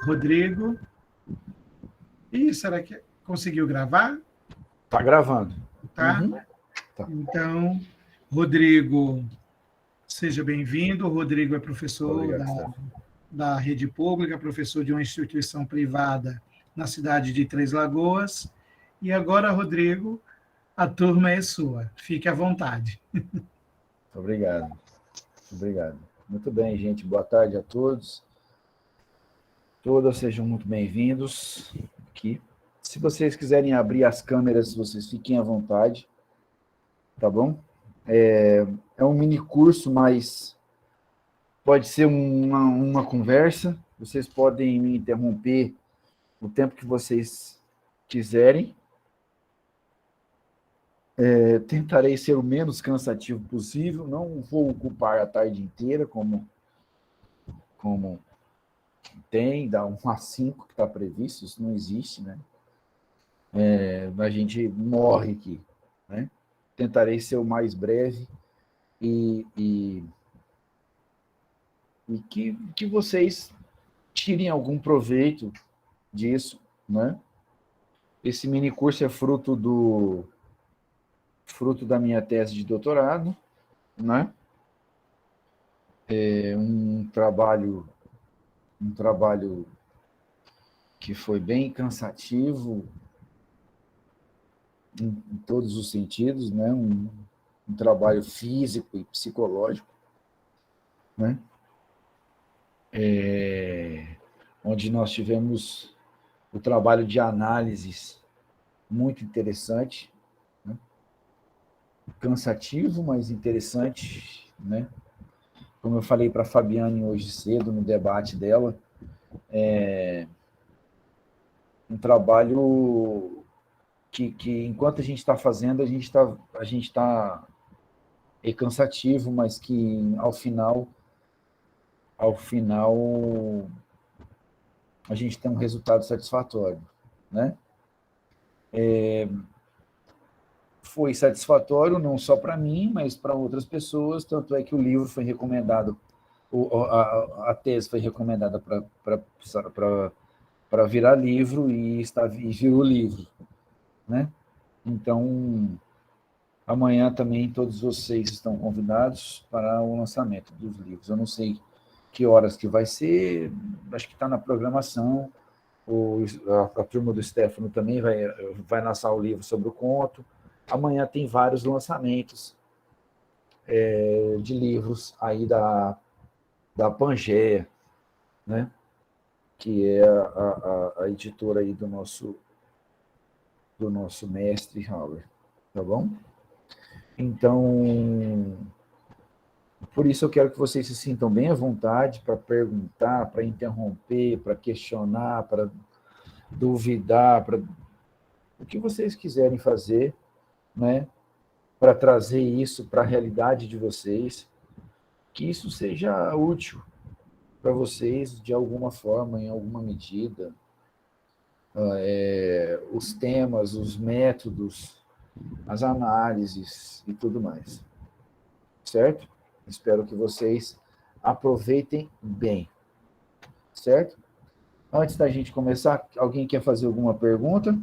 Rodrigo. Ih, será que conseguiu gravar? Está gravando. Tá? Tá. Então, Rodrigo, seja bem-vindo. O Rodrigo é professor Obrigado, da rede pública, professor de uma instituição privada na cidade de Três Lagoas. E agora, Rodrigo, a turma é sua. Fique à vontade. Obrigado. Muito bem, gente. Boa tarde a todos. Todas sejam muito bem-vindos aqui. Se vocês quiserem abrir as câmeras, vocês fiquem à vontade, tá bom? É um mini curso, mas pode ser uma conversa. Vocês podem me interromper o tempo que vocês quiserem. Tentarei ser o menos cansativo possível. Não vou ocupar a tarde inteira, como tem, dá 1 às 5 que está previsto, isso não existe, né? A gente morre aqui, né? Tentarei ser o mais breve e que vocês tirem algum proveito disso, né? Esse mini curso é fruto da minha tese de doutorado, né? É um trabalho que foi bem cansativo em todos os sentidos, né? Um trabalho físico e psicológico, né? Onde nós tivemos o trabalho de análises muito interessante, né? Cansativo, mas interessante, né? Como eu falei para a Fabiane hoje cedo no debate dela, um trabalho que enquanto a gente está fazendo, a gente está cansativo, mas que ao final a gente tem um resultado satisfatório, né? Foi satisfatório não só para mim, mas para outras pessoas, tanto é que o livro foi recomendado, a tese foi recomendada para virar livro e virou livro, né? Então, amanhã também todos vocês estão convidados para o lançamento dos livros. Eu não sei que horas que vai ser, acho que está na programação. A turma do Stefano também vai lançar o livro sobre o conto. Amanhã tem vários lançamentos de livros aí da Pangea, né? Que é a editora aí do nosso mestre Howard, tá bom? Então, por isso eu quero que vocês se sintam bem à vontade para perguntar, para interromper, para questionar, para duvidar, para o que vocês quiserem fazer, né? Para trazer isso para a realidade de vocês, que isso seja útil para vocês de alguma forma, em alguma medida. Os temas, os métodos, as análises e tudo mais. Certo? Espero que vocês aproveitem bem. Certo? Antes da gente começar, alguém quer fazer alguma pergunta?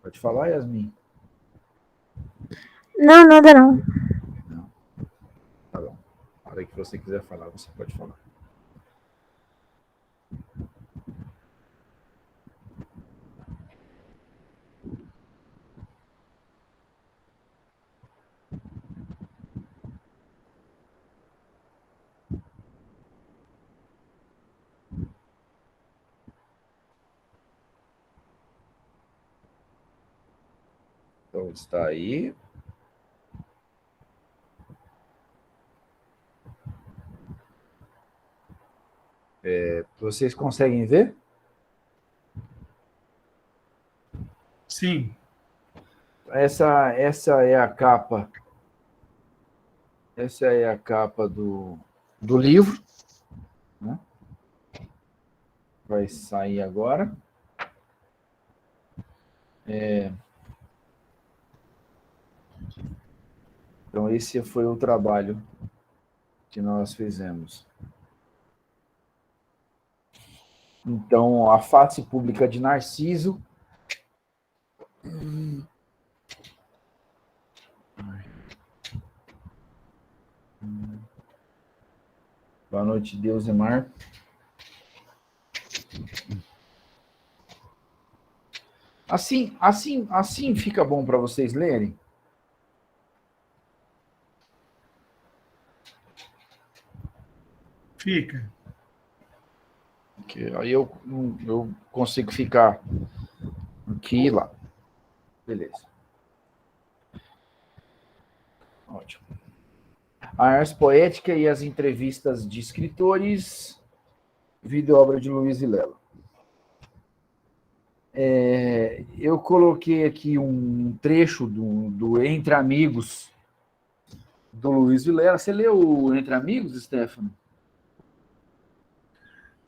Pode falar, Yasmin? Não, nada não. Não. Tá bom. A hora que você quiser falar, você pode falar. Então, está aí. Vocês conseguem ver? Sim. Essa é a capa. Essa é a capa do livro, né? Vai sair agora. Então, esse foi o trabalho que nós fizemos. Então, a face pública de Narciso. Boa noite, Deus e Mar. Assim fica bom para vocês lerem? Fica. Porque aí eu consigo ficar aqui e lá. Beleza. Ótimo. A arte poética e as entrevistas de escritores, vida e obra de Luiz Vilela. Eu coloquei aqui um trecho do Entre Amigos, do Luiz Vilela. Você leu o Entre Amigos, Stefano?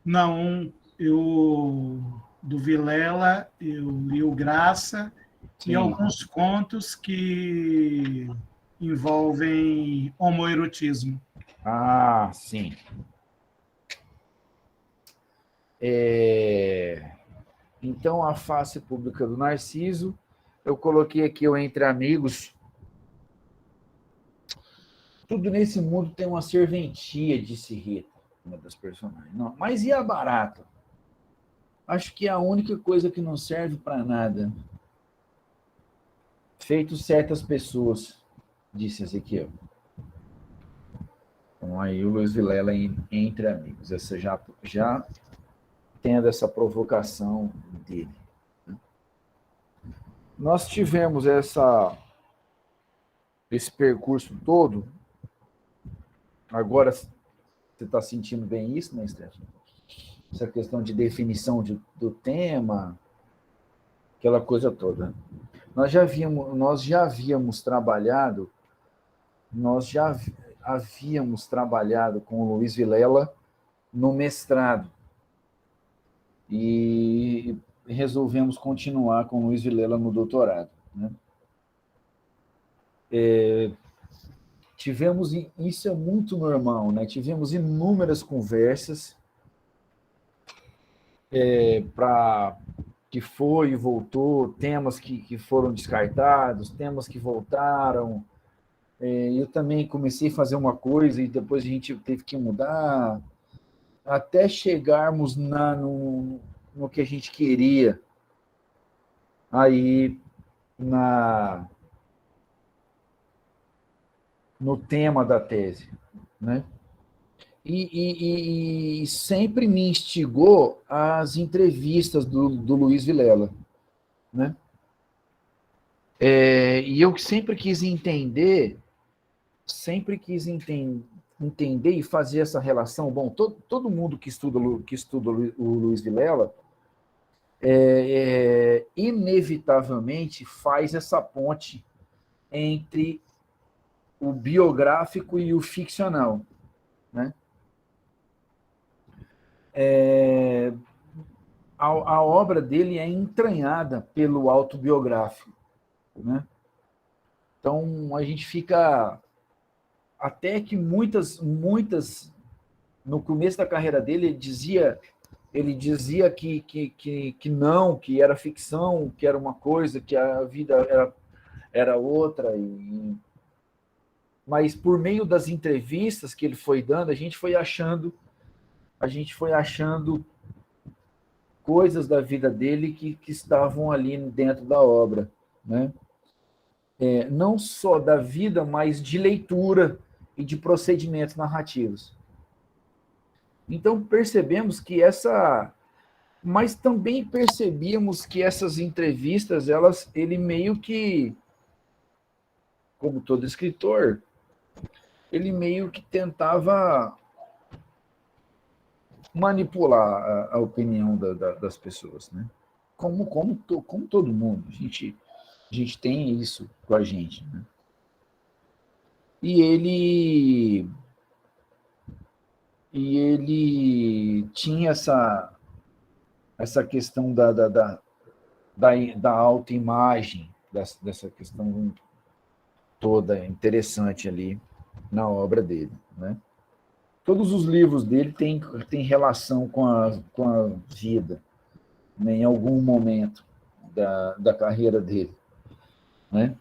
Não, do Vilela, eu li o Graça. Sim. E alguns contos que envolvem homoerotismo. Ah, sim. Então, a face pública do Narciso, eu coloquei aqui o Entre Amigos. Tudo nesse mundo tem uma serventia, disse Rita, uma das personagens. Não, mas e a barata? Acho que é a única coisa que não serve para nada. Feito certas pessoas, disse Ezequiel. Então, aí o Luiz Vilela Entre Amigos. Essa já tendo essa provocação dele. Nós tivemos esse percurso todo. Agora, você está sentindo bem isso, né, Stefano? Essa questão de definição do tema, aquela coisa toda. Nós já havíamos trabalhado com o Luiz Vilela no mestrado. E resolvemos continuar com o Luiz Vilela no doutorado, né? Isso é muito normal, né? Tivemos inúmeras conversas para que foi e voltou, temas que foram descartados, temas que voltaram. Eu também comecei a fazer uma coisa e depois a gente teve que mudar, até chegarmos no que a gente queria. Aí, no tema da tese, né? E sempre me instigou as entrevistas do Luiz Vilela, né? E eu sempre quis entender e fazer essa relação. Bom, todo mundo que estuda o Luiz Vilela inevitavelmente faz essa ponte entre o biográfico e o ficcional, né? A obra dele é entranhada pelo autobiográfico, né? Então, a gente fica... Até que muitas no começo da carreira dele, ele dizia que não, que era ficção, que era uma coisa, que a vida era outra. Mas por meio das entrevistas que ele foi dando, a gente foi achando coisas da vida dele que estavam ali dentro da obra, né? Não só da vida, mas de leitura e de procedimentos narrativos. Então, percebemos que mas também percebíamos que essas entrevistas, ele meio que, como todo escritor, ele meio que tentava manipular a opinião das pessoas, né? Como todo mundo. A gente tem isso com a gente, né? E ele tinha essa questão da autoimagem, dessa questão toda interessante ali na obra dele, né? Todos os livros dele têm relação com a vida, né, em algum momento da carreira dele, né?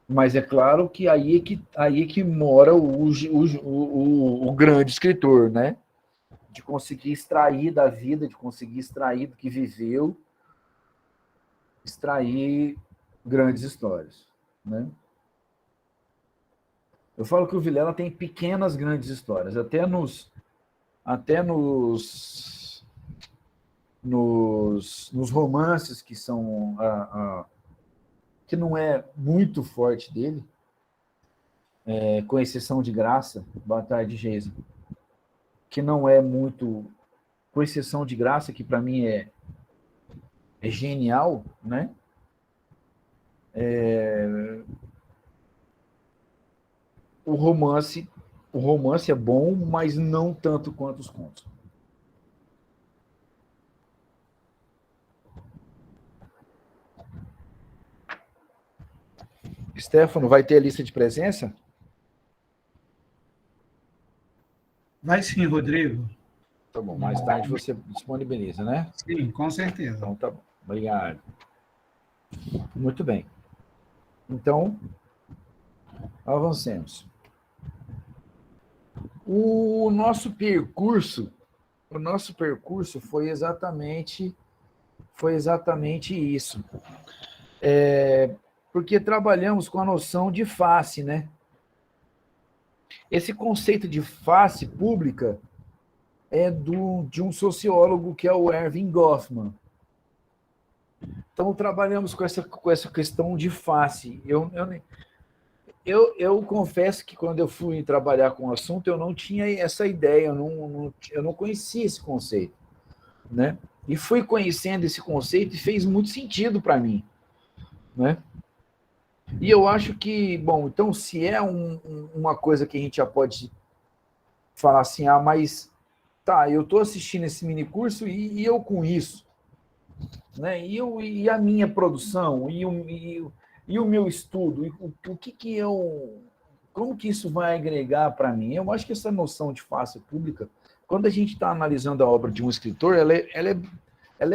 Mas é claro que aí é que mora o grande escritor, né? De conseguir extrair da vida, de conseguir extrair do que viveu, extrair grandes histórias, né? Eu falo que o Vilela tem pequenas grandes histórias, até nos romances que são que não é muito forte dele, com exceção de Graça, Boa Tarde, Geisa, que não é muito, com exceção de Graça, que para mim é genial, né? O romance é bom, mas não tanto quanto os contos. Stefano, vai ter a lista de presença? Vai sim, Rodrigo. Tá bom, mais tarde você disponibiliza, né? Sim, com certeza. Então tá bom, obrigado. Muito bem. Então, avancemos. O nosso percurso foi exatamente isso. Porque trabalhamos com a noção de face, né? Esse conceito de face pública é de um sociólogo que é o Erving Goffman. Então, trabalhamos com essa questão de face. Eu confesso que quando eu fui trabalhar com o assunto, eu não tinha essa ideia, eu não conhecia esse conceito, né? E fui conhecendo esse conceito e fez muito sentido para mim, né? E eu acho que, bom, então se é uma coisa que a gente já pode falar assim, mas tá, eu estou assistindo esse mini curso e eu com isso, né? E a minha produção, e o meu estudo, o que eu... Como que isso vai agregar para mim? Eu acho que essa noção de face pública, quando a gente está analisando a obra de um escritor, ela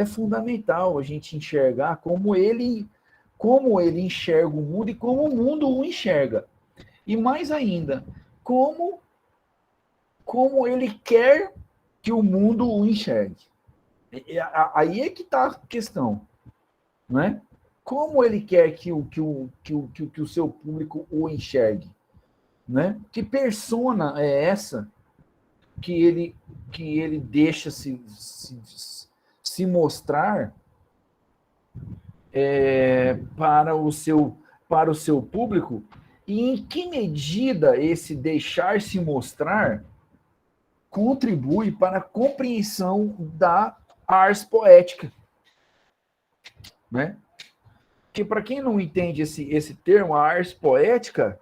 é fundamental a gente enxergar como ele enxerga o mundo e como o mundo o enxerga. E mais ainda, como ele quer que o mundo o enxergue. Aí é que está a questão, não é? Como ele quer que o seu público o enxergue, né? Que persona é essa que ele deixa se mostrar para o seu público, e em que medida esse deixar se mostrar contribui para a compreensão da ars poética, né? Que para quem não entende esse termo, a ars poética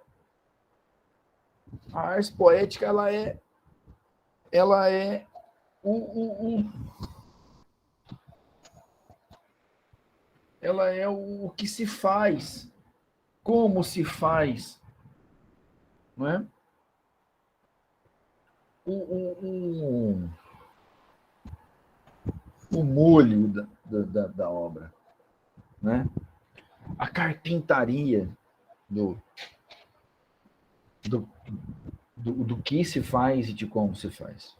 ela é ela é o que se faz, como se faz, não é? O molho da obra, né? A carpintaria do que se faz e de como se faz.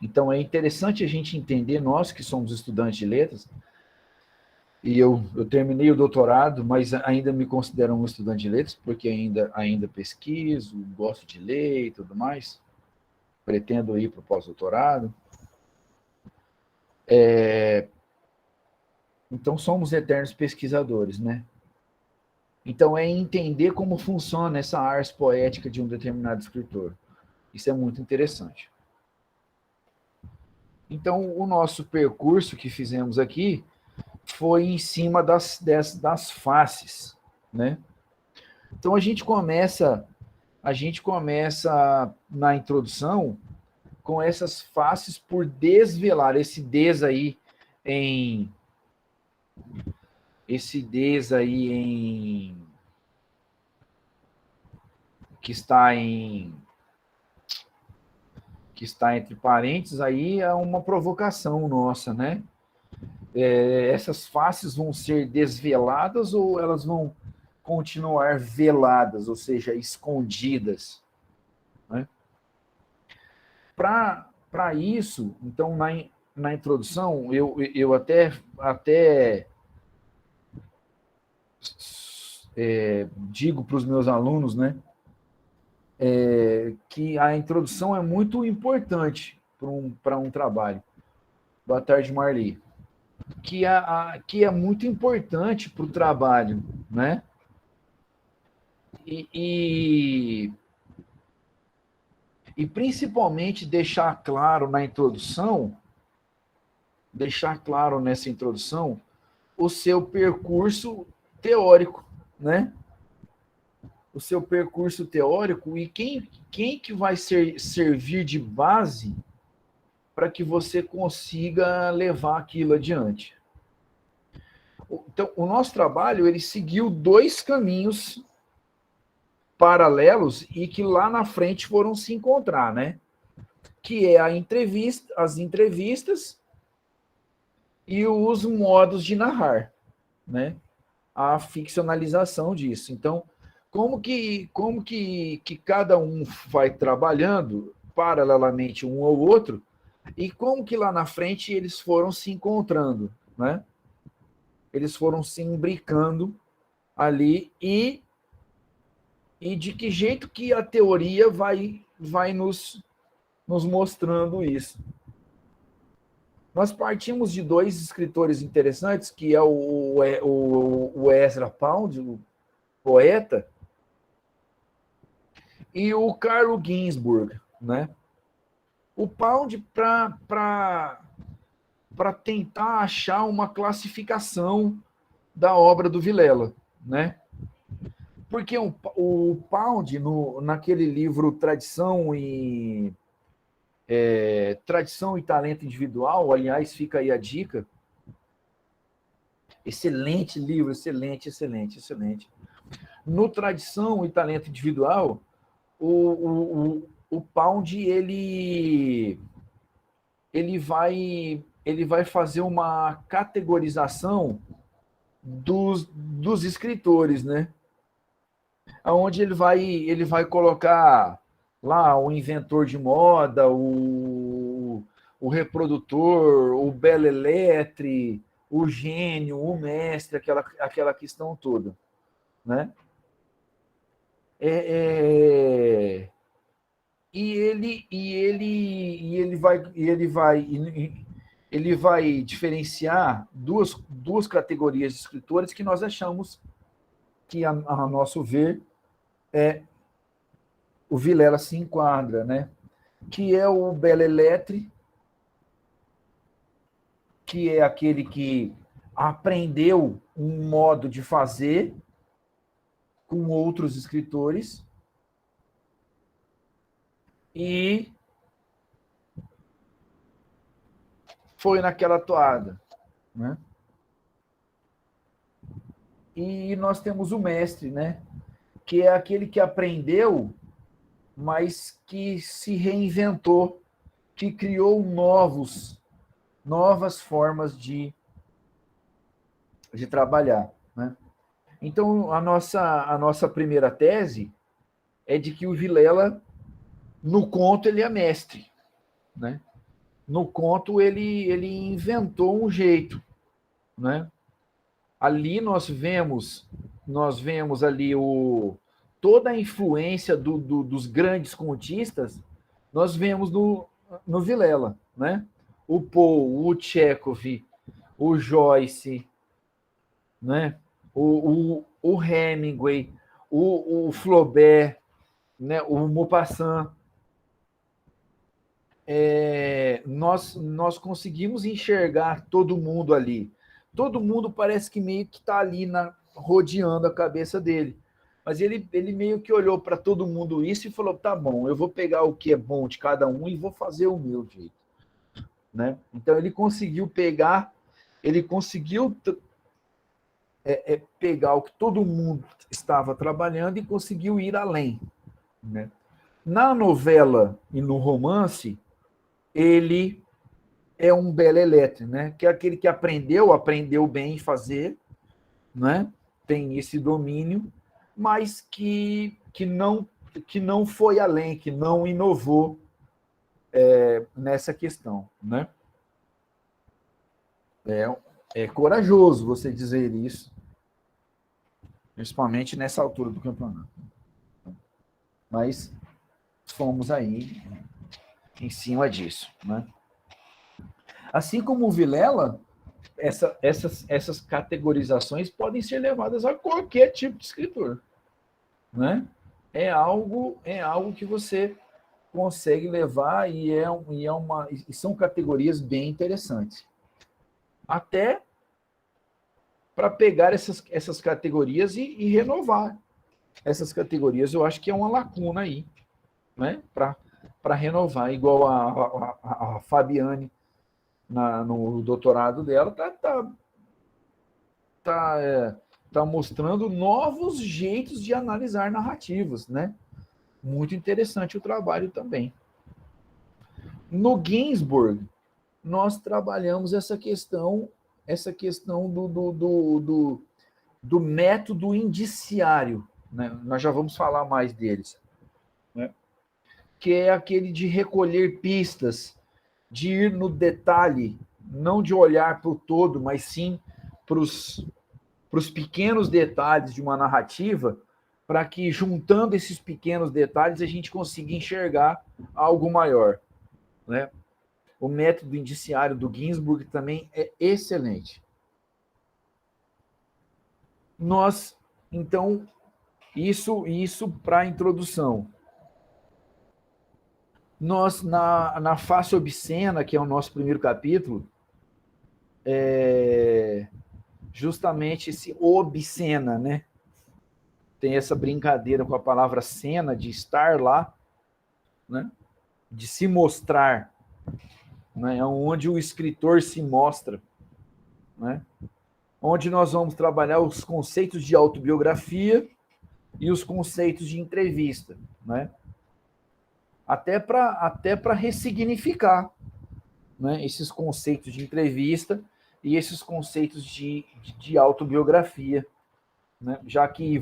Então, é interessante a gente entender, nós que somos estudantes de letras, e eu terminei o doutorado, mas ainda me considero um estudante de letras, porque ainda pesquiso, gosto de ler e tudo mais, pretendo ir para o pós-doutorado. Então, somos eternos pesquisadores, né? Então, é entender como funciona essa ars poética de um determinado escritor. Isso é muito interessante. Então, o nosso percurso que fizemos aqui foi em cima das faces, né? Então, a gente começa na introdução com essas faces por desvelar, esse des aí em esse des aí que está entre parênteses aí é uma provocação nossa, né? Essas faces vão ser desveladas ou elas vão continuar veladas, ou seja, escondidas, né? Para isso, então, na introdução, eu até digo para os meus alunos, né, que a introdução é muito importante para um trabalho. Boa tarde, Marli. Que é muito importante para o trabalho, né? E principalmente deixar claro nessa introdução, o seu percurso teórico, né? O seu percurso teórico e quem que vai servir de base para que você consiga levar aquilo adiante. Então, o nosso trabalho, ele seguiu 2 caminhos paralelos e que lá na frente foram se encontrar, né? Que é as entrevistas e os modos de narrar, né? A ficcionalização disso. Então, como que cada um vai trabalhando paralelamente um ao outro e como que lá na frente eles foram se encontrando, né? Eles foram se imbricando ali e de que jeito que a teoria vai nos mostrando isso. Nós partimos de 2 escritores interessantes, que é o Ezra Pound, o poeta, e o Carlo Ginzburg, né? O Pound para tentar achar uma classificação da obra do Vilela, né? Porque o Pound, naquele livro Tradição e Talento Individual, aliás, fica aí a dica, excelente livro, excelente. No Tradição e Talento Individual, o Pound, ele vai fazer uma categorização dos escritores, né? Onde ele vai colocar lá o inventor de moda, o reprodutor, o belelétre, o gênio, o mestre, aquela questão toda, né? E ele vai diferenciar duas categorias de escritores que nós achamos que, a nosso ver, o Vilela se enquadra, né? Que é o belelétre, que é aquele que aprendeu um modo de fazer com outros escritores e foi naquela toada, né? E nós temos o mestre, né? Que é aquele que aprendeu, mas que se reinventou, que criou novas formas de trabalhar, né? Então, a nossa primeira tese é de que o Vilela, no conto, ele é mestre, né? No conto, ele inventou um jeito, né? Ali nós vemos ali toda a influência dos grandes contistas, nós vemos no Vilela, né? O Poe, o Chekhov, o Joyce, né? O Hemingway, o Flaubert, né? O Maupassant. Nós conseguimos enxergar todo mundo ali. Todo mundo parece que meio que está ali rodeando a cabeça dele. Mas ele meio que olhou para todo mundo isso e falou, tá bom, eu vou pegar o que é bom de cada um e vou fazer o meu jeito, né? Então ele conseguiu pegar o que todo mundo estava trabalhando e conseguiu ir além, né? Na novela e no romance, ele é um belelétre, né? Que é aquele que aprendeu bem fazer, né? Tem esse domínio, mas que não foi além, que não inovou nessa questão, né? É corajoso você dizer isso, principalmente nessa altura do campeonato. Mas fomos aí em cima disso, né? Assim como o Vilela, essas categorizações podem ser levadas a qualquer tipo de escritor, né? É algo que você consegue levar e são categorias bem interessantes. Até para pegar essas categorias e renovar essas categorias, eu acho que é uma lacuna aí, né? Para renovar, igual a Fabiane no doutorado dela tá mostrando novos jeitos de analisar narrativas, né? Muito interessante o trabalho também. No Ginsburg, nós trabalhamos essa questão do método indiciário, né? Nós já vamos falar mais deles, né? Que é aquele de recolher pistas, de ir no detalhe, não de olhar para o todo, mas sim para os pequenos detalhes de uma narrativa, para que, juntando esses pequenos detalhes, a gente consiga enxergar algo maior, né? O método indiciário do Ginsburg também é excelente. Nós, então, isso para a introdução. Nós, na face obscena, que é o nosso primeiro capítulo, justamente esse obscena, né? Tem essa brincadeira com a palavra cena, de estar lá, né? De se mostrar, né? É onde o escritor se mostra, né? Onde nós vamos trabalhar os conceitos de autobiografia e os conceitos de entrevista, né? Até para ressignificar, né, esses conceitos de entrevista e esses conceitos de autobiografia, né? Já que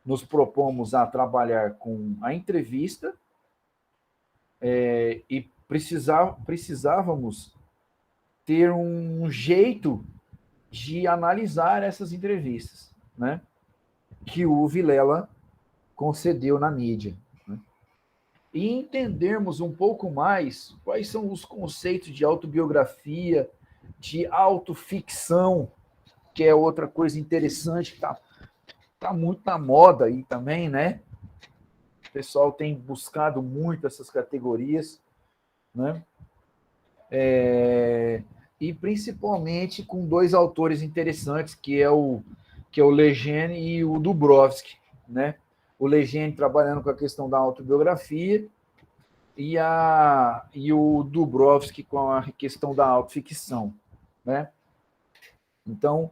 nos propomos a trabalhar com a entrevista, e precisávamos ter um jeito de analisar essas entrevistas, né? Que o Vilela concedeu na mídia, né? E entendermos um pouco mais quais são os conceitos de autobiografia, de autoficção, que é outra coisa interessante que tá muito na moda aí também, né? O pessoal tem buscado muito essas categorias, né? E principalmente com dois autores interessantes, que é o Lejeune e o Dubrovsky, né? O Lejeune trabalhando com a questão da autobiografia e o Dubrovsky com a questão da autoficção, né? Então,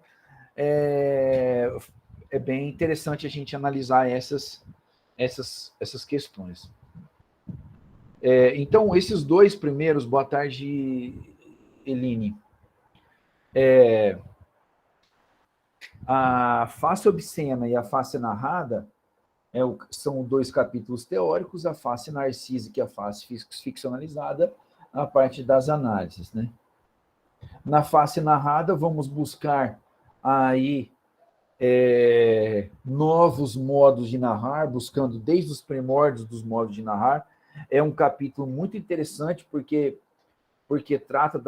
é bem interessante a gente analisar essas questões. Então, esses dois primeiros, boa tarde, Eline. A face obscena e a face narrada são dois capítulos teóricos, a face narcísica e a face ficcionalizada, a parte das análises, né? Na face narrada, vamos buscar aí novos modos de narrar, buscando desde os primórdios dos modos de narrar. É um capítulo muito interessante, porque trata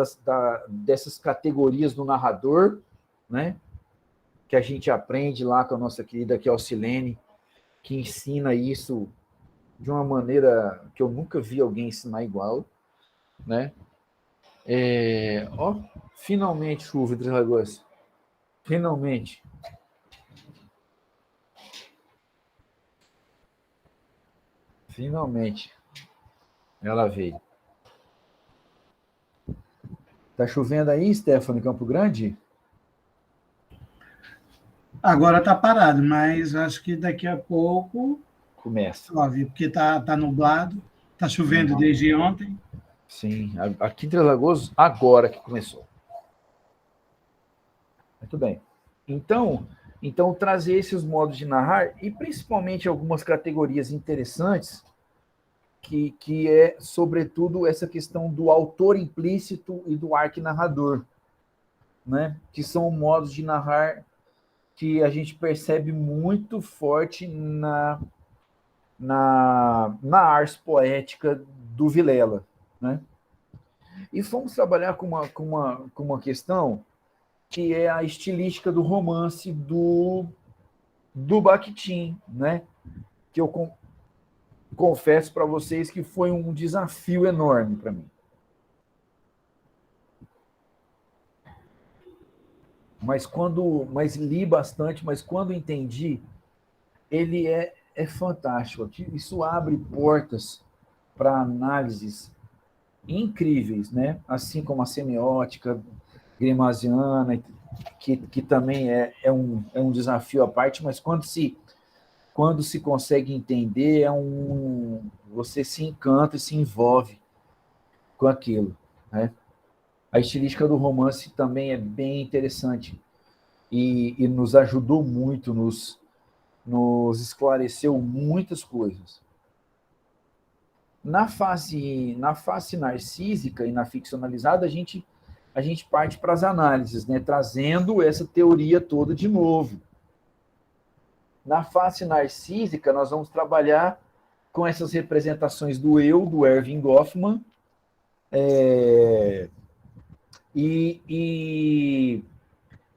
dessas categorias do narrador, né? Que a gente aprende lá com a nossa querida Kelsilene, que ensina isso de uma maneira que eu nunca vi alguém ensinar igual, né? Finalmente chuva em Três Lagoas. Finalmente. Finalmente. Ela veio. Tá chovendo aí, Stephanie, Campo Grande? Agora está parado, mas acho que daqui a pouco Começa. chove, porque tá nublado, está chovendo desde ontem. Sim, aqui em Três Lagoas, agora que começou. Muito bem. Então trazer esses modos de narrar e principalmente algumas categorias interessantes que é, sobretudo, essa questão do autor implícito e do arquinarrador, né? Que são modos de narrar que a gente percebe muito forte na ars poética do Vilela, né? E fomos trabalhar com uma questão que é a estilística do romance do Bakhtin, né? Que eu confesso para vocês que foi um desafio enorme para mim. Mas li bastante, mas quando entendi, ele é fantástico. Isso abre portas para análises incríveis, né? Assim como a semiótica grimasiana, que também é um desafio à parte, mas quando se consegue entender, você se encanta e se envolve com aquilo, né? A estilística do romance também é bem interessante e nos ajudou muito, nos esclareceu muitas coisas. Na face narcísica e na ficcionalizada, a gente parte para as análises, né? Trazendo essa teoria toda de novo. Na face narcísica, nós vamos trabalhar com essas representações do eu, do Erving Goffman,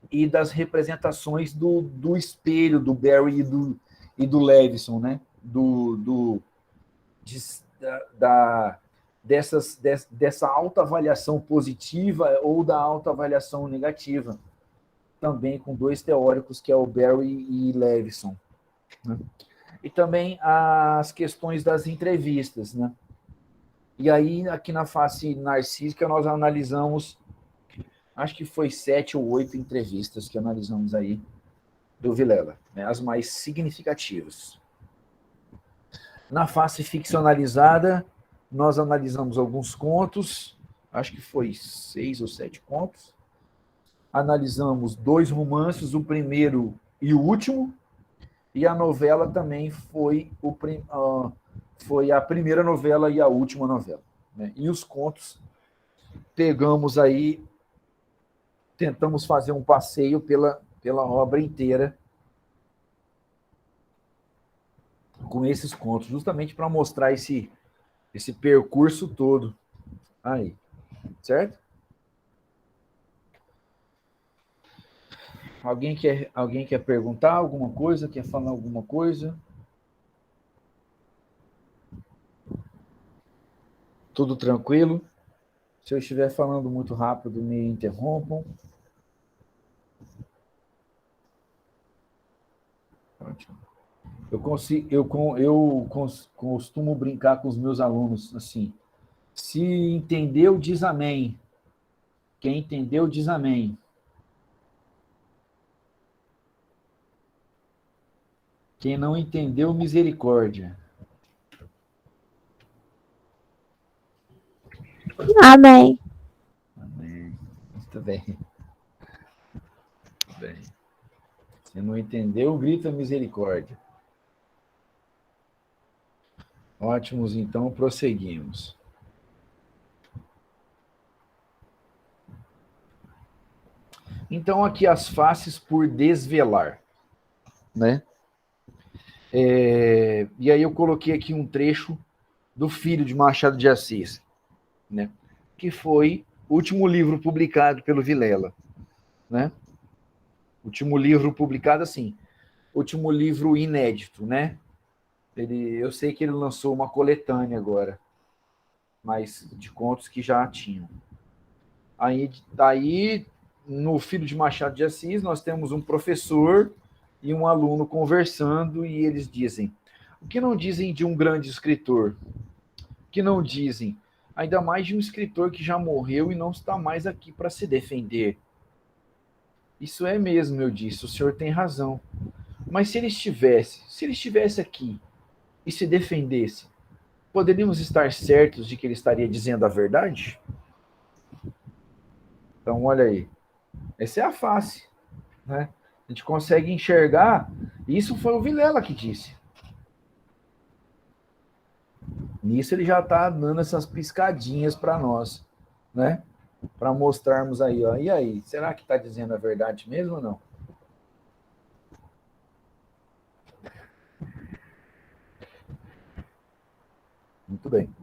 e das representações do espelho, do Barry e do Levison, né? Dessa autoavaliação positiva ou da autoavaliação negativa, também com dois teóricos, que é o Barry e Levison, né? E também as questões das entrevistas, né? E aí, aqui na face narcísica, nós analisamos, acho que foi 7 ou 8 entrevistas que analisamos aí do Vilela, né? As mais significativas. Na face ficcionalizada, nós analisamos alguns contos, acho que foi 6 ou 7 contos. Analisamos 2 romances, o primeiro e o último, e a novela também foi a primeira novela e a última novela, né? E os contos, pegamos aí, tentamos fazer um passeio pela obra inteira com esses contos, justamente para mostrar esse percurso todo aí, certo? Alguém quer perguntar alguma coisa? Quer falar alguma coisa? Tudo tranquilo? Se eu estiver falando muito rápido, me interrompam. Eu costumo brincar com os meus alunos assim: se entendeu, diz amém. Quem entendeu, diz amém. Quem não entendeu, misericórdia. Amém. Amém. Muito bem. Muito bem. Se não entendeu, grita misericórdia. Ótimos, então prosseguimos. Então, aqui as faces por desvelar, né? E aí eu coloquei aqui um trecho do Filho de Machado de Assis, né? Que foi o último livro publicado pelo Vilela, né? Último livro publicado, assim, último livro inédito, né? Eu sei que ele lançou uma coletânea agora, mas de contos que já tinham. Aí, no Filho de Machado de Assis, nós temos um professor e um aluno conversando, e eles dizem: o que não dizem de um grande escritor? O que não dizem? Ainda mais de um escritor que já morreu e não está mais aqui para se defender. Isso é mesmo, eu disse, o senhor tem razão. Mas se ele estivesse aqui e se defendesse, poderíamos estar certos de que ele estaria dizendo a verdade? Então, olha aí, essa é a face, né? A gente consegue enxergar, isso foi o Vilela que disse. Nisso ele já está dando essas piscadinhas para nós, né? Para mostrarmos aí, ó. E aí, será que está dizendo a verdade mesmo ou não? Muito bem.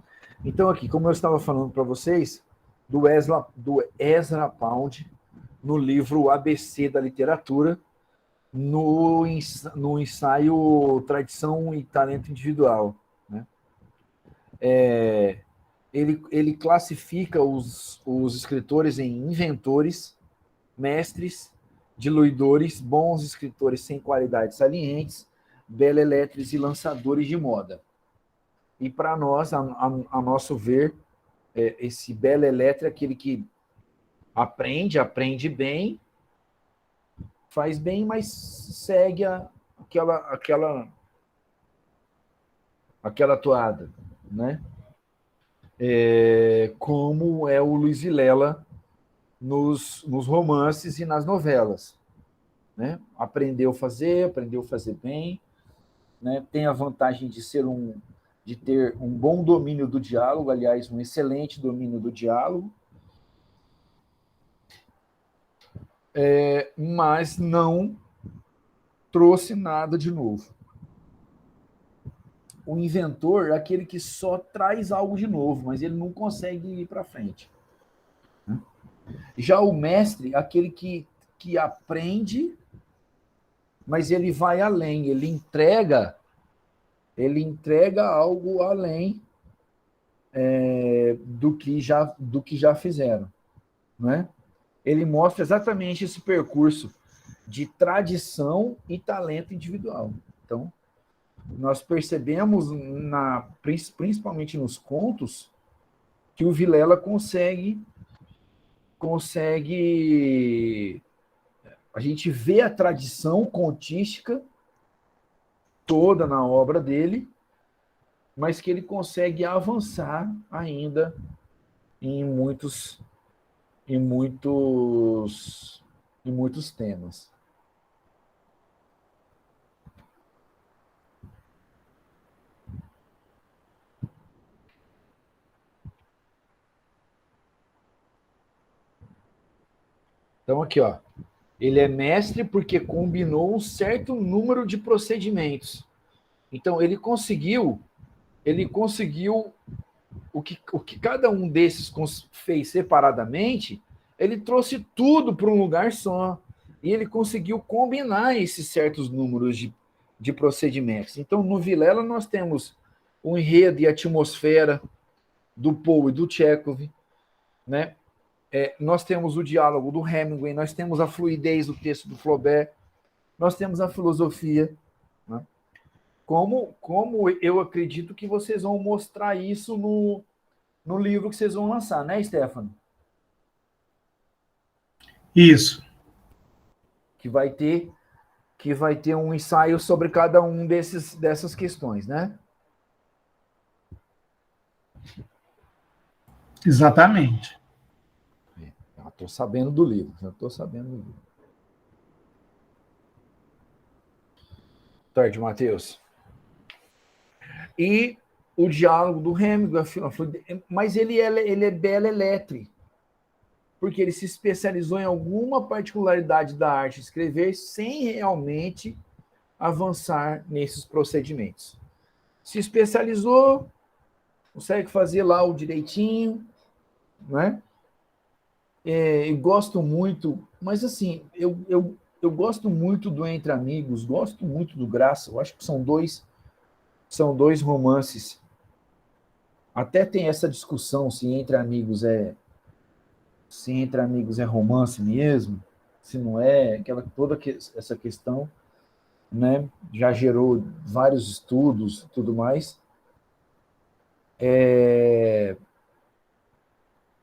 Então aqui, como eu estava falando para vocês, do Ezra Pound, no livro ABC da Literatura, no ensaio Tradição e Talento Individual, né? Ele classifica os escritores em inventores, mestres, diluidores, bons escritores sem qualidades salientes, belelétres e lançadores de moda. E para nós, a nosso ver, esse belelétre é aquele que aprende bem, faz bem, mas segue aquela toada, né? Como é o Luiz Vilela nos romances e nas novelas, né? Aprendeu a fazer bem, né? Tem a vantagem de ter um bom domínio do diálogo, aliás, um excelente domínio do diálogo, mas não trouxe nada de novo. O inventor é aquele que só traz algo de novo, mas ele não consegue ir para frente. Já o mestre é aquele que aprende, mas ele vai além, ele entrega algo além do que já fizeram, né? Ele mostra exatamente esse percurso de tradição e talento individual. Então, nós percebemos, principalmente nos contos, que o Vilela consegue. A gente vê a tradição contística toda na obra dele, mas que ele consegue avançar ainda em muitos, em muitos, em muitos temas. Então, aqui, ó. Ele é mestre porque combinou um certo número de procedimentos. Então, ele conseguiu o que cada um desses fez separadamente, ele trouxe tudo para um lugar só. E ele conseguiu combinar esses certos números de procedimentos. Então, no Vilela, nós temos o enredo e a atmosfera do Poe e do Chekhov, né? Nós temos o diálogo do Hemingway, nós temos a fluidez do texto do Flaubert, nós temos a filosofia, né? Como eu acredito que vocês vão mostrar isso no livro que vocês vão lançar, né, Stefano? Isso. Que vai ter um ensaio sobre cada um dessas questões, né? Exatamente. Já estou sabendo do livro, já estou sabendo do livro. Tarde, Matheus. E o diálogo do Hemingway, mas ele é belelétre, porque ele se especializou em alguma particularidade da arte de escrever sem realmente avançar nesses procedimentos. Se especializou, consegue fazer lá o direitinho, né? Eu gosto muito, mas assim, eu gosto muito do Entre Amigos, gosto muito do Graça, eu acho que são dois romances. Até tem essa discussão se Entre Amigos é romance mesmo, se não é, toda essa questão, né, já gerou vários estudos e tudo mais.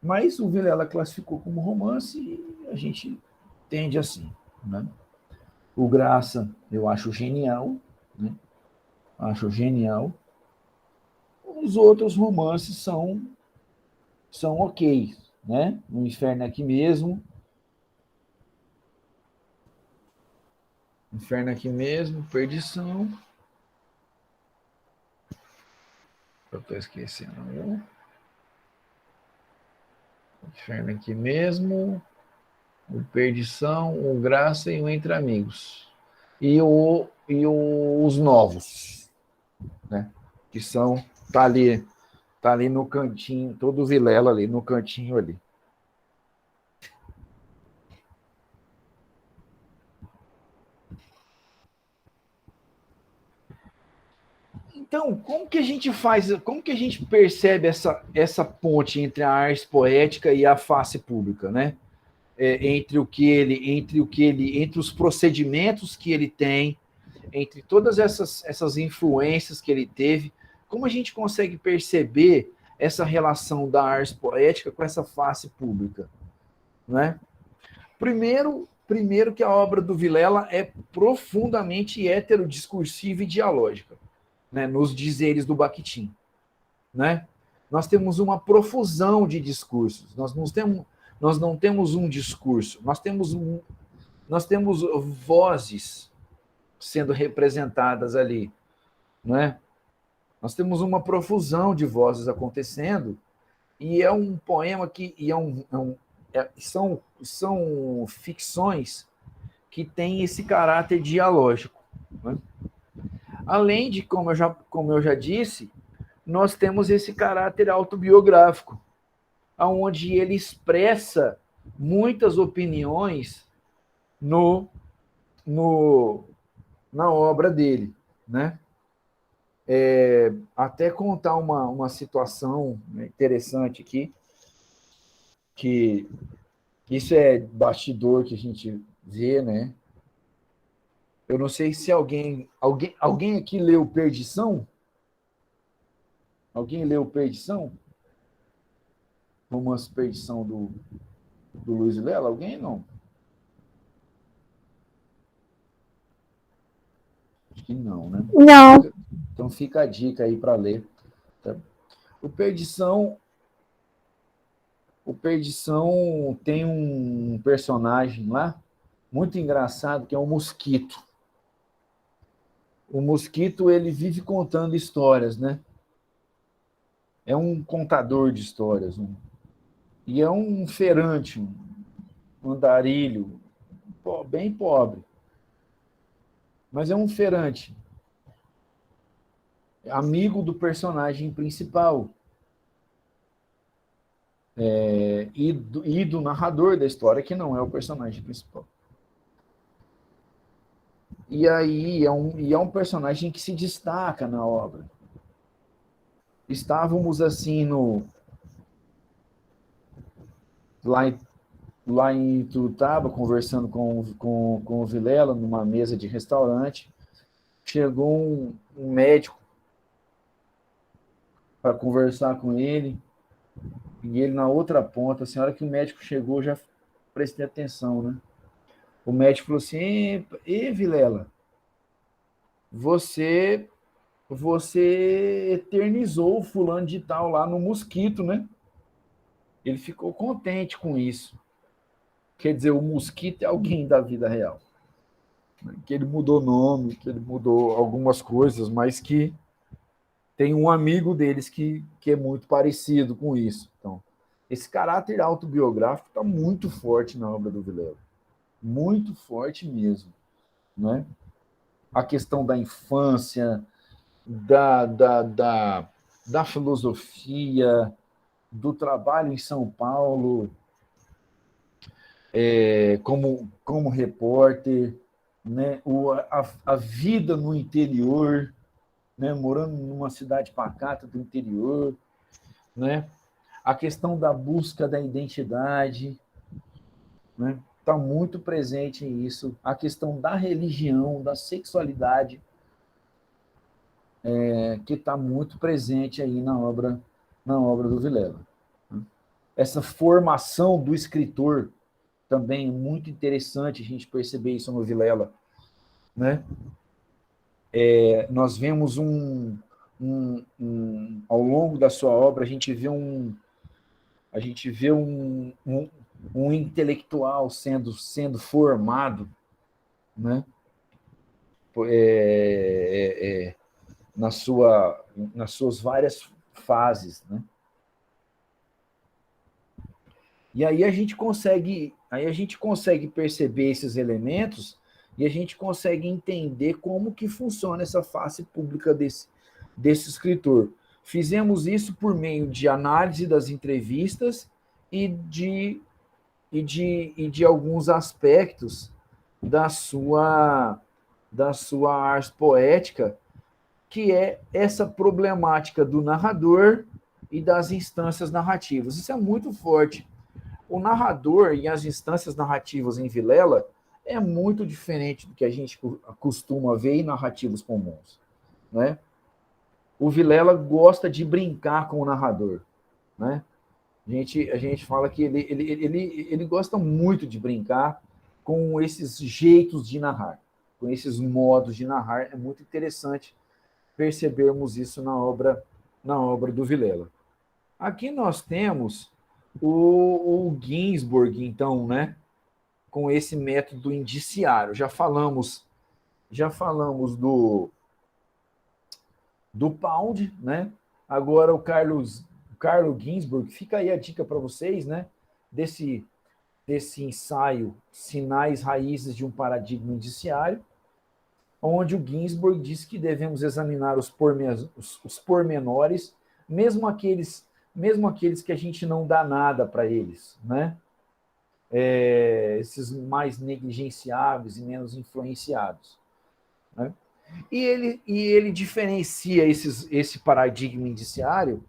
Mas o Vilela classificou como romance e a gente entende assim. né? O Graça, eu acho genial, né? Acho genial. Os outros romances são ok, né? O Inferno Aqui Mesmo. Inferno Aqui Mesmo, Perdição. Eu estou esquecendo. Inferno Aqui Mesmo, o Perdição, o Graça e o Entre Amigos. Os novos, né? Que são, tá ali no cantinho, todo Vilela ali, no cantinho ali. Então, como que a gente faz, como que a gente percebe essa ponte entre a arte poética e a face pública, né? Entre os procedimentos que ele tem, entre todas essas influências que ele teve, como a gente consegue perceber essa relação da arte poética com essa face pública, né? Primeiro que a obra do Vilela é profundamente heterodiscursiva e dialógica, né, nos dizeres do Bakhtin, né? Nós temos uma profusão de discursos. Nós não temos um discurso. Nós temos vozes sendo representadas ali, não é? Nós temos uma profusão de vozes acontecendo e é um poema que são ficções que têm esse caráter dialógico, né? Além de, como eu já disse, nós temos esse caráter autobiográfico, onde ele expressa muitas opiniões no, na obra dele, né? Até contar uma situação interessante aqui, que isso é bastidor que a gente vê, né? Eu não sei se alguém aqui leu Perdição? Alguém leu Perdição? Romance Perdição do Luiz Vilela? Alguém não? Acho que não, né? Não. Então fica a dica aí para ler. Tá? O Perdição tem um personagem lá muito engraçado que é o Mosquito. O Mosquito, ele vive contando histórias, né? É um contador de histórias, e é um feirante, um andarilho, bem pobre. Mas é um feirante, amigo do personagem principal, e do narrador da história, que não é o personagem principal. E aí é um personagem que se destaca na obra. Estávamos assim lá em Turutaba, conversando com o Vilela, numa mesa de restaurante. Chegou um médico para conversar com ele, e ele na outra ponta. A hora que o médico chegou, já prestei atenção, né? O médico falou assim: e Vilela, você eternizou o fulano de tal lá no Mosquito, né? Ele ficou contente com isso. Quer dizer, o Mosquito é alguém da vida real. Que ele mudou nome, que ele mudou algumas coisas, mas que tem um amigo deles que é muito parecido com isso. Então, esse caráter autobiográfico está muito forte na obra do Vilela. Muito forte mesmo, né? A questão da infância, da filosofia, do trabalho em São Paulo, como repórter, né? A vida no interior, né? Morando numa cidade pacata do interior, né? A questão da busca da identidade, né? Está muito presente nisso. A questão da religião, da sexualidade, que está muito presente aí na obra do Vilela. Essa formação do escritor, também é muito interessante a gente perceber isso no Vilela, né? Nós vemos ao longo da sua obra, a gente vê um intelectual sendo formado, né? Nas suas várias fases, né? E aí a gente consegue perceber esses elementos e a gente consegue entender como que funciona essa face pública desse escritor. Fizemos isso por meio de análise das entrevistas e de alguns aspectos da sua arte poética, que é essa problemática do narrador e das instâncias narrativas. Isso é muito forte. O narrador e as instâncias narrativas em Vilela é muito diferente do que a gente costuma ver em narrativos comuns, né? O Vilela gosta de brincar com o narrador, né? A gente fala que ele gosta muito de brincar com esses jeitos de narrar, com esses modos de narrar. É muito interessante percebermos isso na obra do Vilela. Aqui nós temos o Ginsburg, então, né, com esse método indiciário. Já falamos do Pound, né? Agora o Carlos Ginsburg, fica aí a dica para vocês, né, desse ensaio Sinais Raízes de um Paradigma Indiciário, onde o Ginsburg diz que devemos examinar os pormenores, mesmo aqueles que a gente não dá nada para eles, né? Esses mais negligenciáveis e menos influenciados, né? E ele diferencia esse paradigma indiciário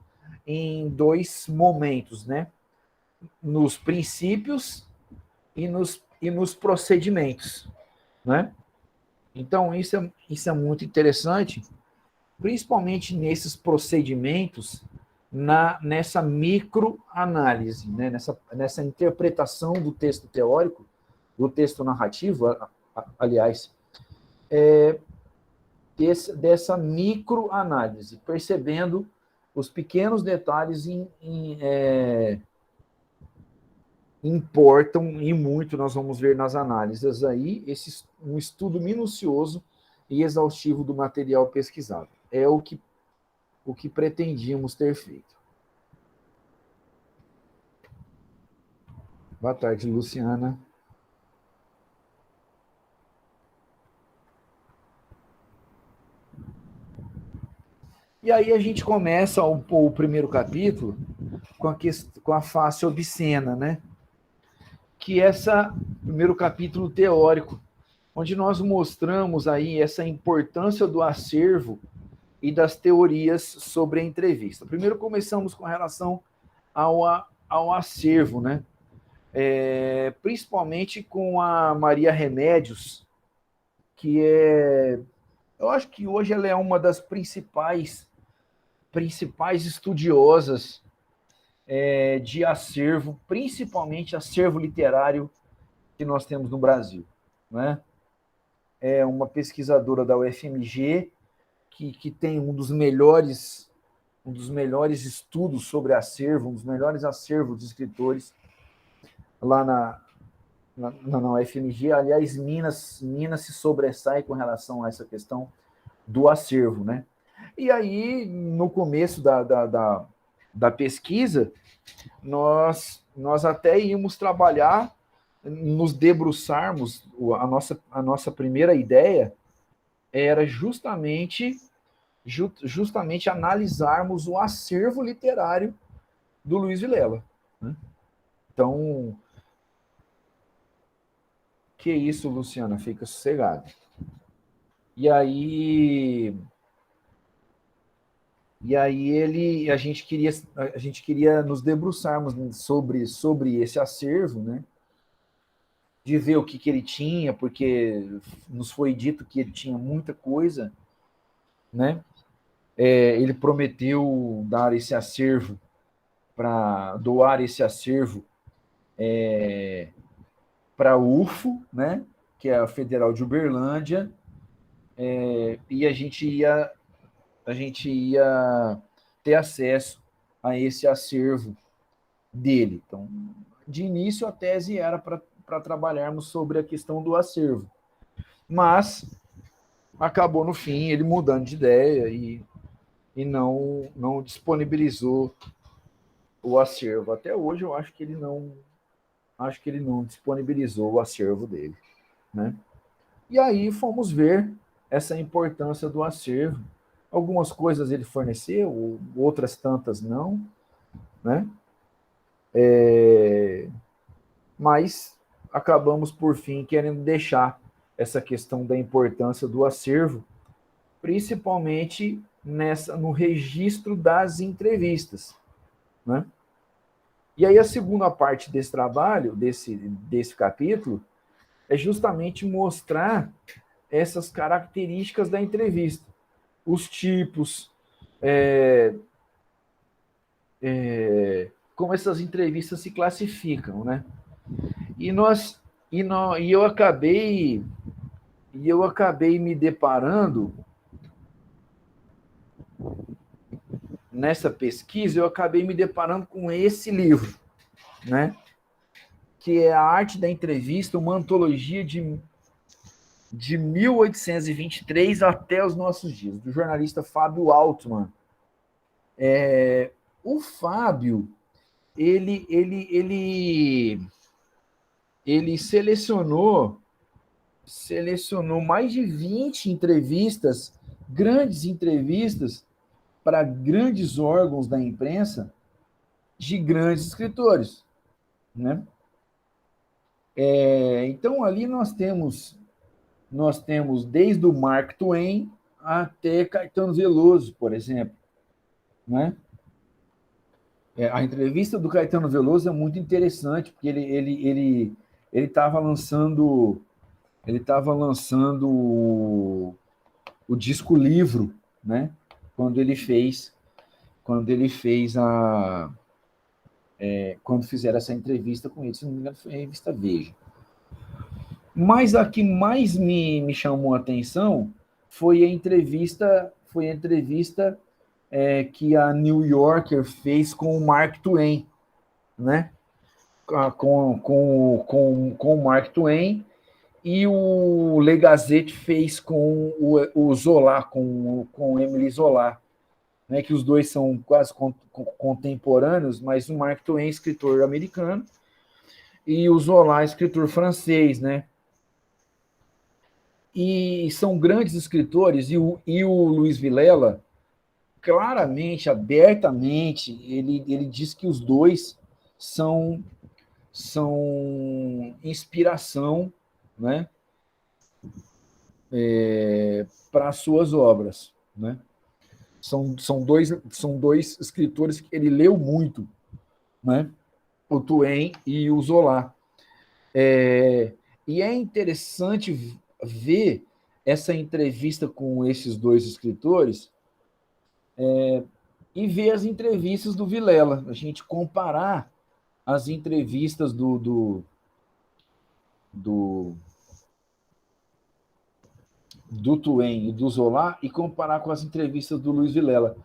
em dois momentos, né? Nos princípios e nos procedimentos, né? Então, isso é muito interessante, principalmente nesses procedimentos, nessa microanálise, né? nessa interpretação do texto teórico, do texto narrativo, aliás, dessa microanálise, percebendo os pequenos detalhes importam e muito, nós vamos ver nas análises aí, um estudo minucioso e exaustivo do material pesquisado. É o que pretendíamos ter feito. Boa tarde, Luciana. E aí a gente começa o primeiro capítulo com a face obscena, né? Que é esse primeiro capítulo teórico, onde nós mostramos aí essa importância do acervo e das teorias sobre a entrevista. Primeiro começamos com relação ao acervo, né? Principalmente com a Maria Remédios, que eu acho que hoje ela é uma das principais estudiosas de acervo, principalmente acervo literário que nós temos no Brasil, né? É uma pesquisadora da UFMG que tem um dos melhores estudos sobre acervo, um dos melhores acervos de escritores lá na UFMG. Aliás, Minas se sobressai com relação a essa questão do acervo, né? E aí, no começo da pesquisa, nós até íamos trabalhar, nos debruçarmos, a nossa primeira ideia era justamente analisarmos o acervo literário do Luiz Vilela, né? Então, que isso, Luciana, fica sossegado. E aí a gente queria nos debruçarmos sobre esse acervo, né? De ver o que ele tinha, porque nos foi dito que ele tinha muita coisa, né? Ele prometeu doar esse acervo para a UFO, né, que é a Federal de Uberlândia, e a gente ia ter acesso a esse acervo dele. Então, de início, a tese era para trabalharmos sobre a questão do acervo, mas acabou, no fim, ele mudando de ideia e não disponibilizou o acervo. Até hoje, eu acho que ele não disponibilizou o acervo dele, né? E aí fomos ver essa importância do acervo. Algumas coisas ele forneceu, outras tantas não, né? Mas acabamos, por fim, querendo deixar essa questão da importância do acervo, principalmente no registro das entrevistas, né? E aí a segunda parte desse trabalho, desse capítulo, é justamente mostrar essas características da entrevista, os tipos, como essas entrevistas se classificam, né? E eu acabei me deparando nessa pesquisa, eu acabei me deparando com esse livro, né? Que é A Arte da Entrevista, uma antologia de 1823 até os nossos dias, do jornalista Fábio Altman. O Fábio, ele selecionou mais de 20 entrevistas, grandes entrevistas, para grandes órgãos da imprensa de grandes escritores, né? Então, ali nós temos desde o Mark Twain até Caetano Veloso, por exemplo, né? A entrevista do Caetano Veloso é muito interessante, porque ele estava lançando o disco livro, né? Quando fizeram essa entrevista com ele, se não me engano, foi a revista Veja. Mas a que mais me chamou a atenção foi a entrevista que a New Yorker fez com o Mark Twain, né? Com o Mark Twain, e o Le Gazette fez com o Zola, com Emile Zola, né? Que os dois são quase contemporâneos, mas o Mark Twain, escritor americano, e o Zola, escritor francês, né? E são grandes escritores, e o Luiz Vilela, claramente, abertamente, ele diz que os dois são inspiração, né, para as suas obras, né? São dois escritores que ele leu muito, né? O Twain e o Zola. E é interessante ver essa entrevista com esses dois escritores e ver as entrevistas do Vilela, a gente comparar as entrevistas do Twain e do Zola e comparar com as entrevistas do Luiz Vilela.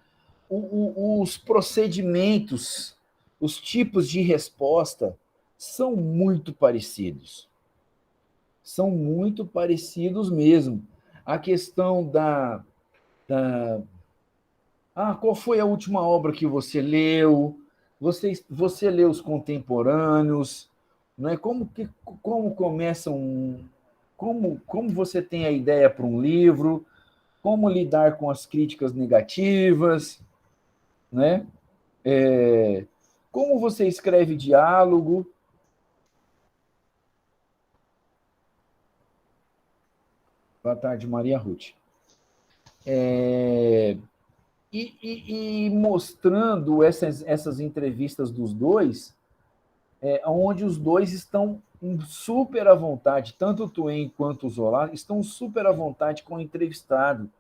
Os procedimentos, os tipos de resposta são muito parecidos. São muito parecidos mesmo. A questão qual foi a última obra que você leu? Você lê os contemporâneos, né? Como começam, como você tem a ideia para um livro, como lidar com as críticas negativas, né? Como você escreve diálogo. Boa tarde, Maria Ruth. E mostrando essas entrevistas dos dois, onde os dois estão super à vontade, tanto o Twain quanto o Zola estão super à vontade com o entrevistado,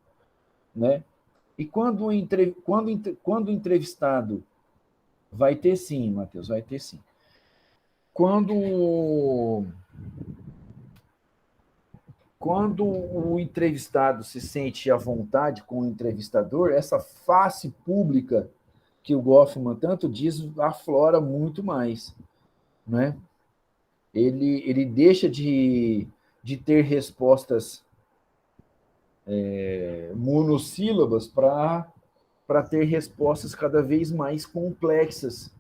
né? E quando o entrevistado vai ter sim, Matheus, vai ter sim. Quando quando o entrevistado se sente à vontade com o entrevistador, essa face pública que o Goffman tanto diz aflora muito mais, né? Ele deixa de ter respostas monossílabas para ter respostas cada vez mais complexas,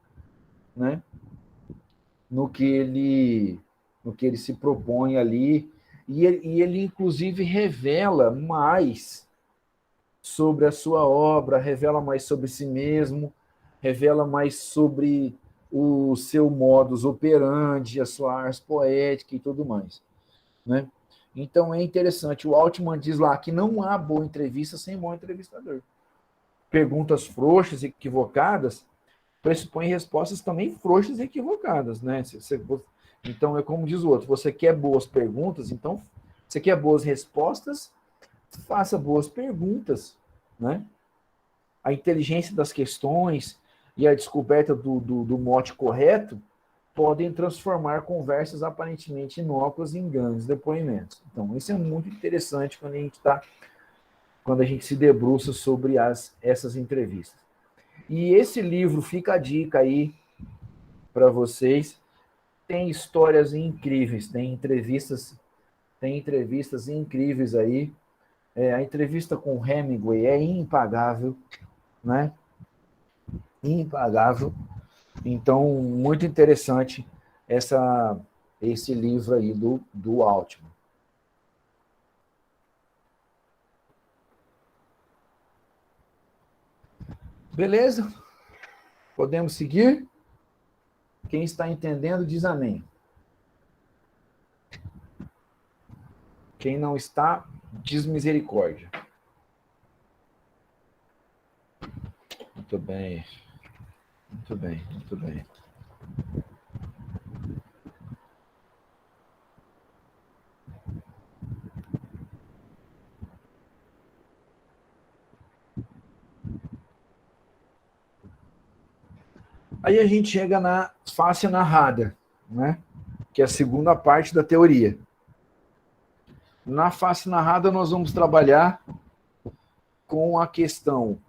né? no que ele se propõe ali, e ele inclusive revela mais sobre a sua obra, revela mais sobre si mesmo, revela mais sobre o seu modus operandi, a sua ars poética e tudo mais, né? Então é interessante, o Altman diz lá que não há boa entrevista sem bom entrevistador. Perguntas frouxas e equivocadas pressupõem respostas também frouxas e equivocadas, né? Então, é como diz o outro, você quer boas perguntas, então, você quer boas respostas, faça boas perguntas, né? A inteligência das questões e a descoberta do mote correto podem transformar conversas aparentemente inócuas em grandes depoimentos. Então, isso é muito interessante quando a gente se debruça sobre essas entrevistas. E esse livro, fica a dica aí para vocês, tem histórias incríveis, tem entrevistas incríveis aí. A entrevista com o Hemingway é impagável, né? Impagável. Então, muito interessante esse livro aí do Altman. Beleza? Podemos seguir? Quem está entendendo, diz amém. Quem não está, diz misericórdia. Muito bem. Muito bem, muito bem. Aí a gente chega na face narrada, né? Que é a segunda parte da teoria. Na face narrada, nós vamos trabalhar com a questão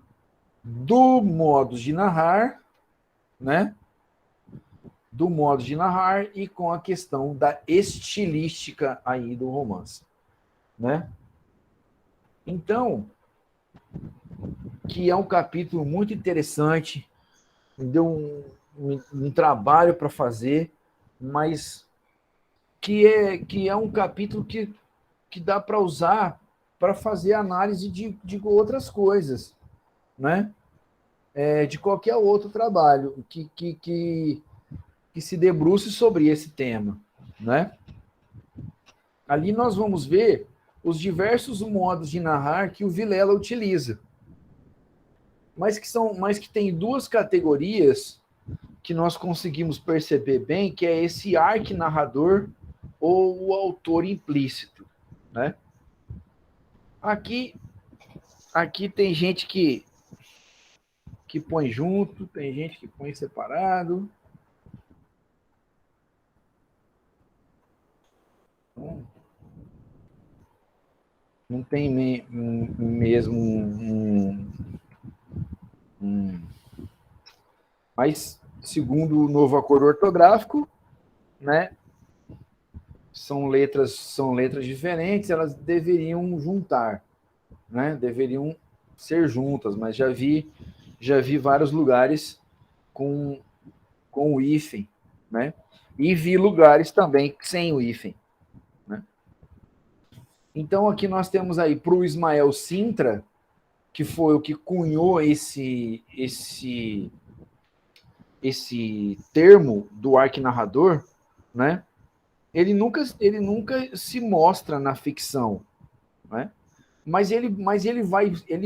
do modo de narrar, né? Do modo de narrar e com a questão da estilística aí do romance, né? Então, que é um capítulo muito interessante, me deu um trabalho para fazer, mas que é um capítulo que dá para usar para fazer análise de outras coisas, né? De qualquer outro trabalho que se debruce sobre esse tema, né? Ali nós vamos ver os diversos modos de narrar que o Vilela utiliza, mas que tem duas categorias que nós conseguimos perceber bem, que é esse arquinarrador ou o autor implícito, né? Aqui tem gente que põe junto, tem gente que põe separado. Não tem mesmo mas, segundo o novo acordo ortográfico, né, são letras diferentes, elas deveriam juntar, né, deveriam ser juntas, mas já vi vários lugares com o hífen, né, e vi lugares também sem o hífen, né. Então, aqui nós temos aí para o Ismael Sintra, que foi o que cunhou esse termo do arquinarrador, né? Ele nunca se mostra na ficção, né? Mas ele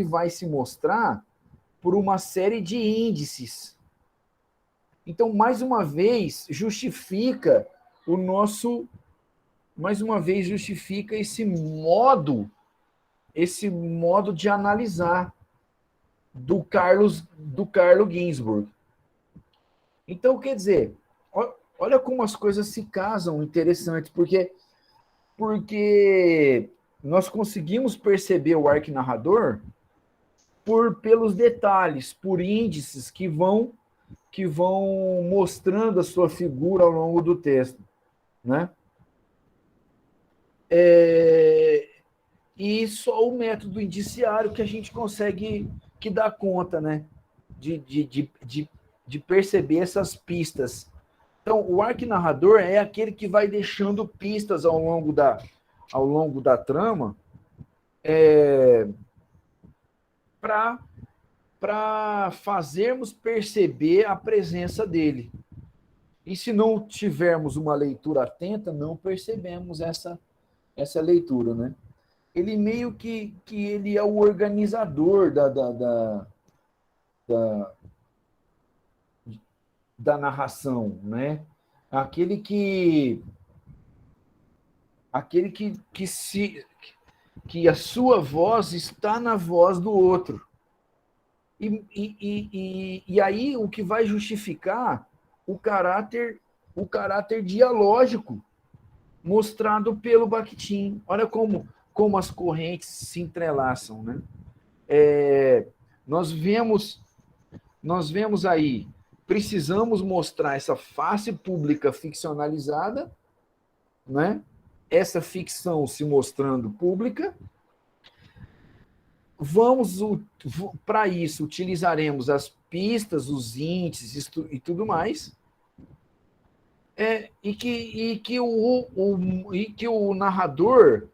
vai se mostrar por uma série de índices. Então, mais uma vez, justifica esse modo de analisar do Carlos Ginzburg. Então, quer dizer, olha como as coisas se casam, interessante, porque nós conseguimos perceber o arquinarrador pelos detalhes, por índices que vão mostrando a sua figura ao longo do texto, né? E só o método indiciário que a gente consegue que dar conta, né? De perceber essas pistas. Então, o arquinarrador é aquele que vai deixando pistas ao longo da trama para fazermos perceber a presença dele. E se não tivermos uma leitura atenta, não percebemos essa leitura, né? Ele meio que ele é o organizador da narração, né? Aquele que a sua voz está na voz do outro. E aí o que vai justificar o caráter dialógico mostrado pelo Bakhtin. Olha como as correntes se entrelaçam, né? Nós vemos aí, precisamos mostrar essa face pública ficcionalizada, né? Essa ficção se mostrando pública. Para isso, utilizaremos as pistas, os índices e tudo mais, e que o narrador,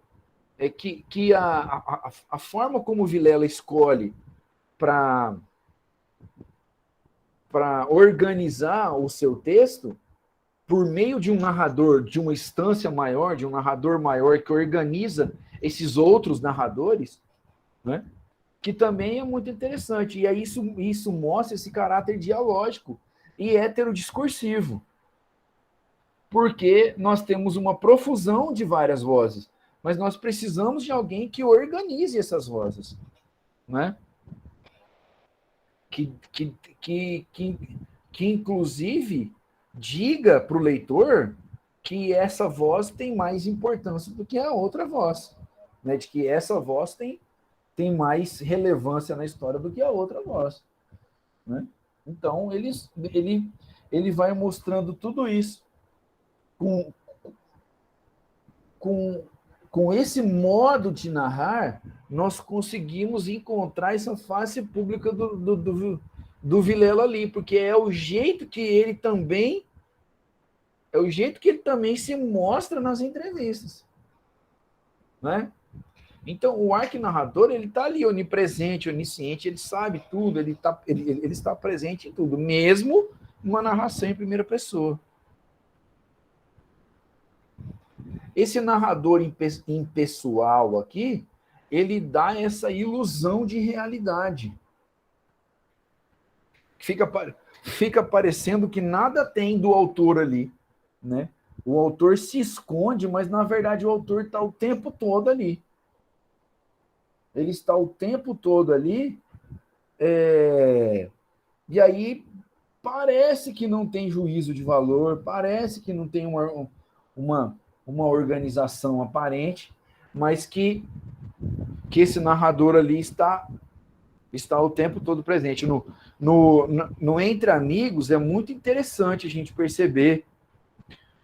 que a forma como Vilela escolhe para organizar o seu texto, por meio de um narrador, de uma instância maior, de um narrador maior que organiza esses outros narradores, né? Que também é muito interessante. E aí isso mostra esse caráter dialógico e heterodiscursivo. Porque nós temos uma profusão de várias vozes, mas nós precisamos de alguém que organize essas vozes, né? Que inclusive diga para o leitor que essa voz tem mais importância do que a outra voz, né? De que essa voz tem mais relevância na história do que a outra voz, né? Então ele vai mostrando tudo isso com esse modo de narrar. Nós conseguimos encontrar essa face pública do Vilela ali, porque é o jeito que ele também se mostra nas entrevistas, né? Então, o arquinarrador, ele está ali, onipresente, onisciente, ele sabe tudo, ele está presente em tudo, mesmo numa narração em primeira pessoa. Esse narrador impessoal aqui, ele dá essa ilusão de realidade. Fica parecendo que nada tem do autor ali, né? O autor se esconde, mas, na verdade, o autor está o tempo todo ali. Ele está o tempo todo ali, e aí parece que não tem juízo de valor, parece que não tem uma organização aparente, mas que esse narrador ali está o tempo todo presente. No Entre Amigos é muito interessante a gente perceber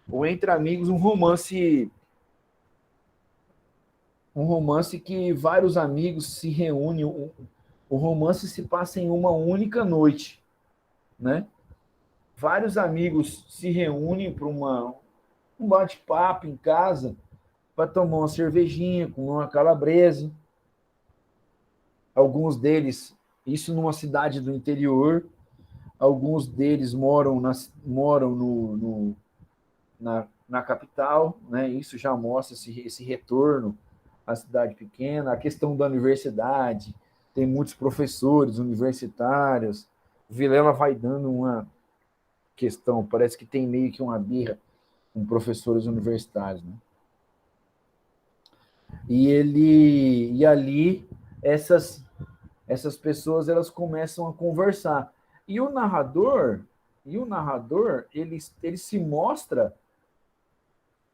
o Entre Amigos, um romance que vários amigos se reúnem, o romance se passa em uma única noite, né? Vários amigos se reúnem para um bate-papo em casa, para tomar uma cervejinha, comer uma calabresa. Alguns deles, isso numa cidade do interior, alguns deles moram na capital, né? Isso já mostra esse retorno à cidade pequena. A questão da universidade, tem muitos professores universitários. Vilela vai dando uma questão, parece que tem meio que uma birra com professores universitários, né? E ali essas pessoas, elas começam a conversar. E o narrador ele se mostra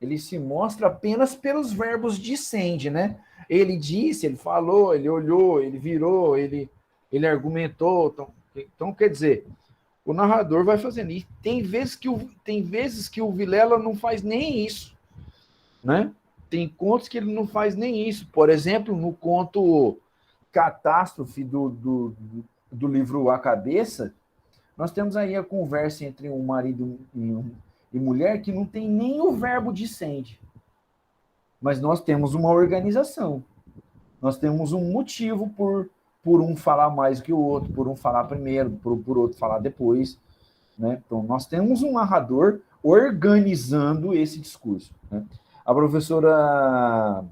ele se mostra apenas pelos verbos dicende, né? Ele disse, ele falou, ele olhou, ele virou, ele argumentou. Então, quer dizer, o narrador vai fazendo isso. Tem vezes que o Vilela não faz nem isso, né? Tem contos que ele não faz nem isso. Por exemplo, no conto Catástrofe do livro A Cabeça, nós temos aí a conversa entre um marido e mulher que não tem nem o verbo dicende. Mas nós temos uma organização. Nós temos um motivo por um falar mais que o outro, por um falar primeiro, por outro falar depois. Né? Então, nós temos um narrador organizando esse discurso. Né? A professora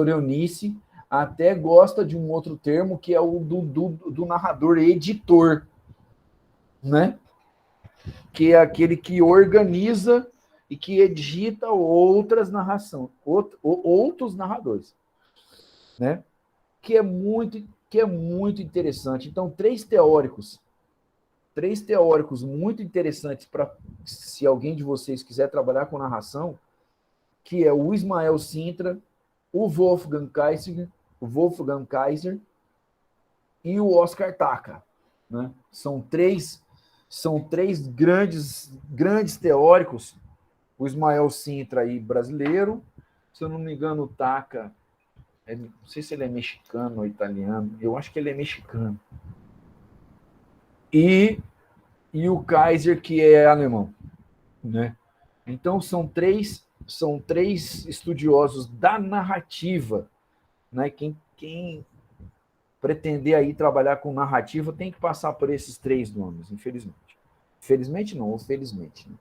Eunice até gosta de um outro termo, que é o do narrador editor, né? Que é aquele que organiza e que edita outras narrações, outros narradores, né? Que é muito interessante. Então, três teóricos muito interessantes para se alguém de vocês quiser trabalhar com narração, que é o Ismael Sintra, o Wolfgang Kaiser e o Oscar Taka, né? São três grandes teóricos. O Ismael Sintra aí, brasileiro, se eu não me engano, o Taka, não sei se ele é mexicano ou italiano, eu acho que ele é mexicano. E o Kaiser, que é alemão, né? Então são três estudiosos da narrativa, né? Quem pretender aí trabalhar com narrativa tem que passar por esses três nomes, infelizmente. Felizmente não, ou felizmente. Né?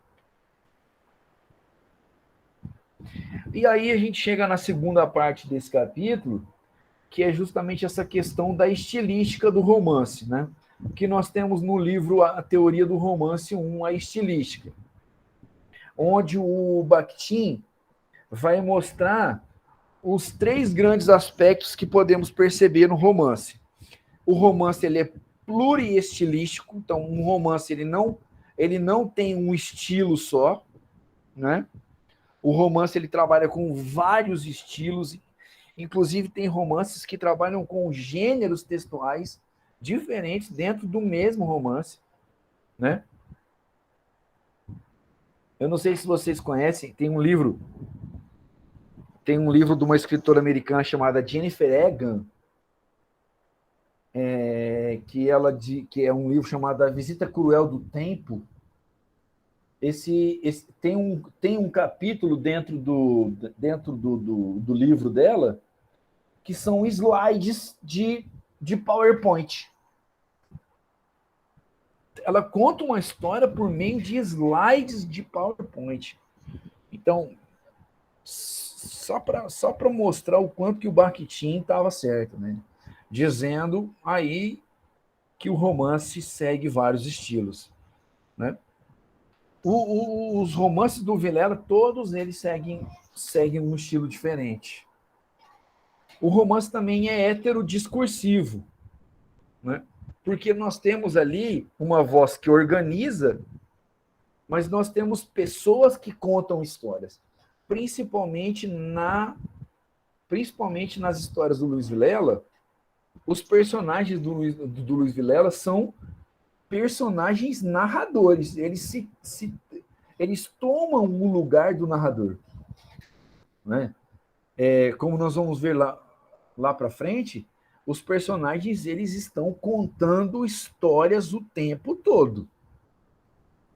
E aí a gente chega na segunda parte desse capítulo, que é justamente essa questão da estilística do romance, né? Que nós temos no livro A Teoria do Romance 1, a estilística, onde o Bakhtin vai mostrar os três grandes aspectos que podemos perceber no romance. O romance ele é pluriestilístico, então um romance ele não tem um estilo só, né? O romance ele trabalha com vários estilos, inclusive tem romances que trabalham com gêneros textuais diferentes dentro do mesmo romance, né? Eu não sei se vocês conhecem, tem um livro de uma escritora americana chamada Jennifer Egan, que é um livro chamado A Visita Cruel do Tempo. Tem um capítulo dentro do livro dela que são slides de PowerPoint. Ela conta uma história por meio de slides de PowerPoint. Então, só para mostrar o quanto que o Bakhtin estava certo, né? Dizendo aí que o romance segue vários estilos, né? Os romances do Vilela, todos eles seguem um estilo diferente. O romance também é heterodiscursivo, né? Porque nós temos ali uma voz que organiza, mas nós temos pessoas que contam histórias, principalmente nas histórias do Luiz Vilela. Os personagens do Luiz Vilela são personagens narradores. Eles tomam o lugar do narrador, né? Como nós vamos ver lá para frente, os personagens eles estão contando histórias o tempo todo,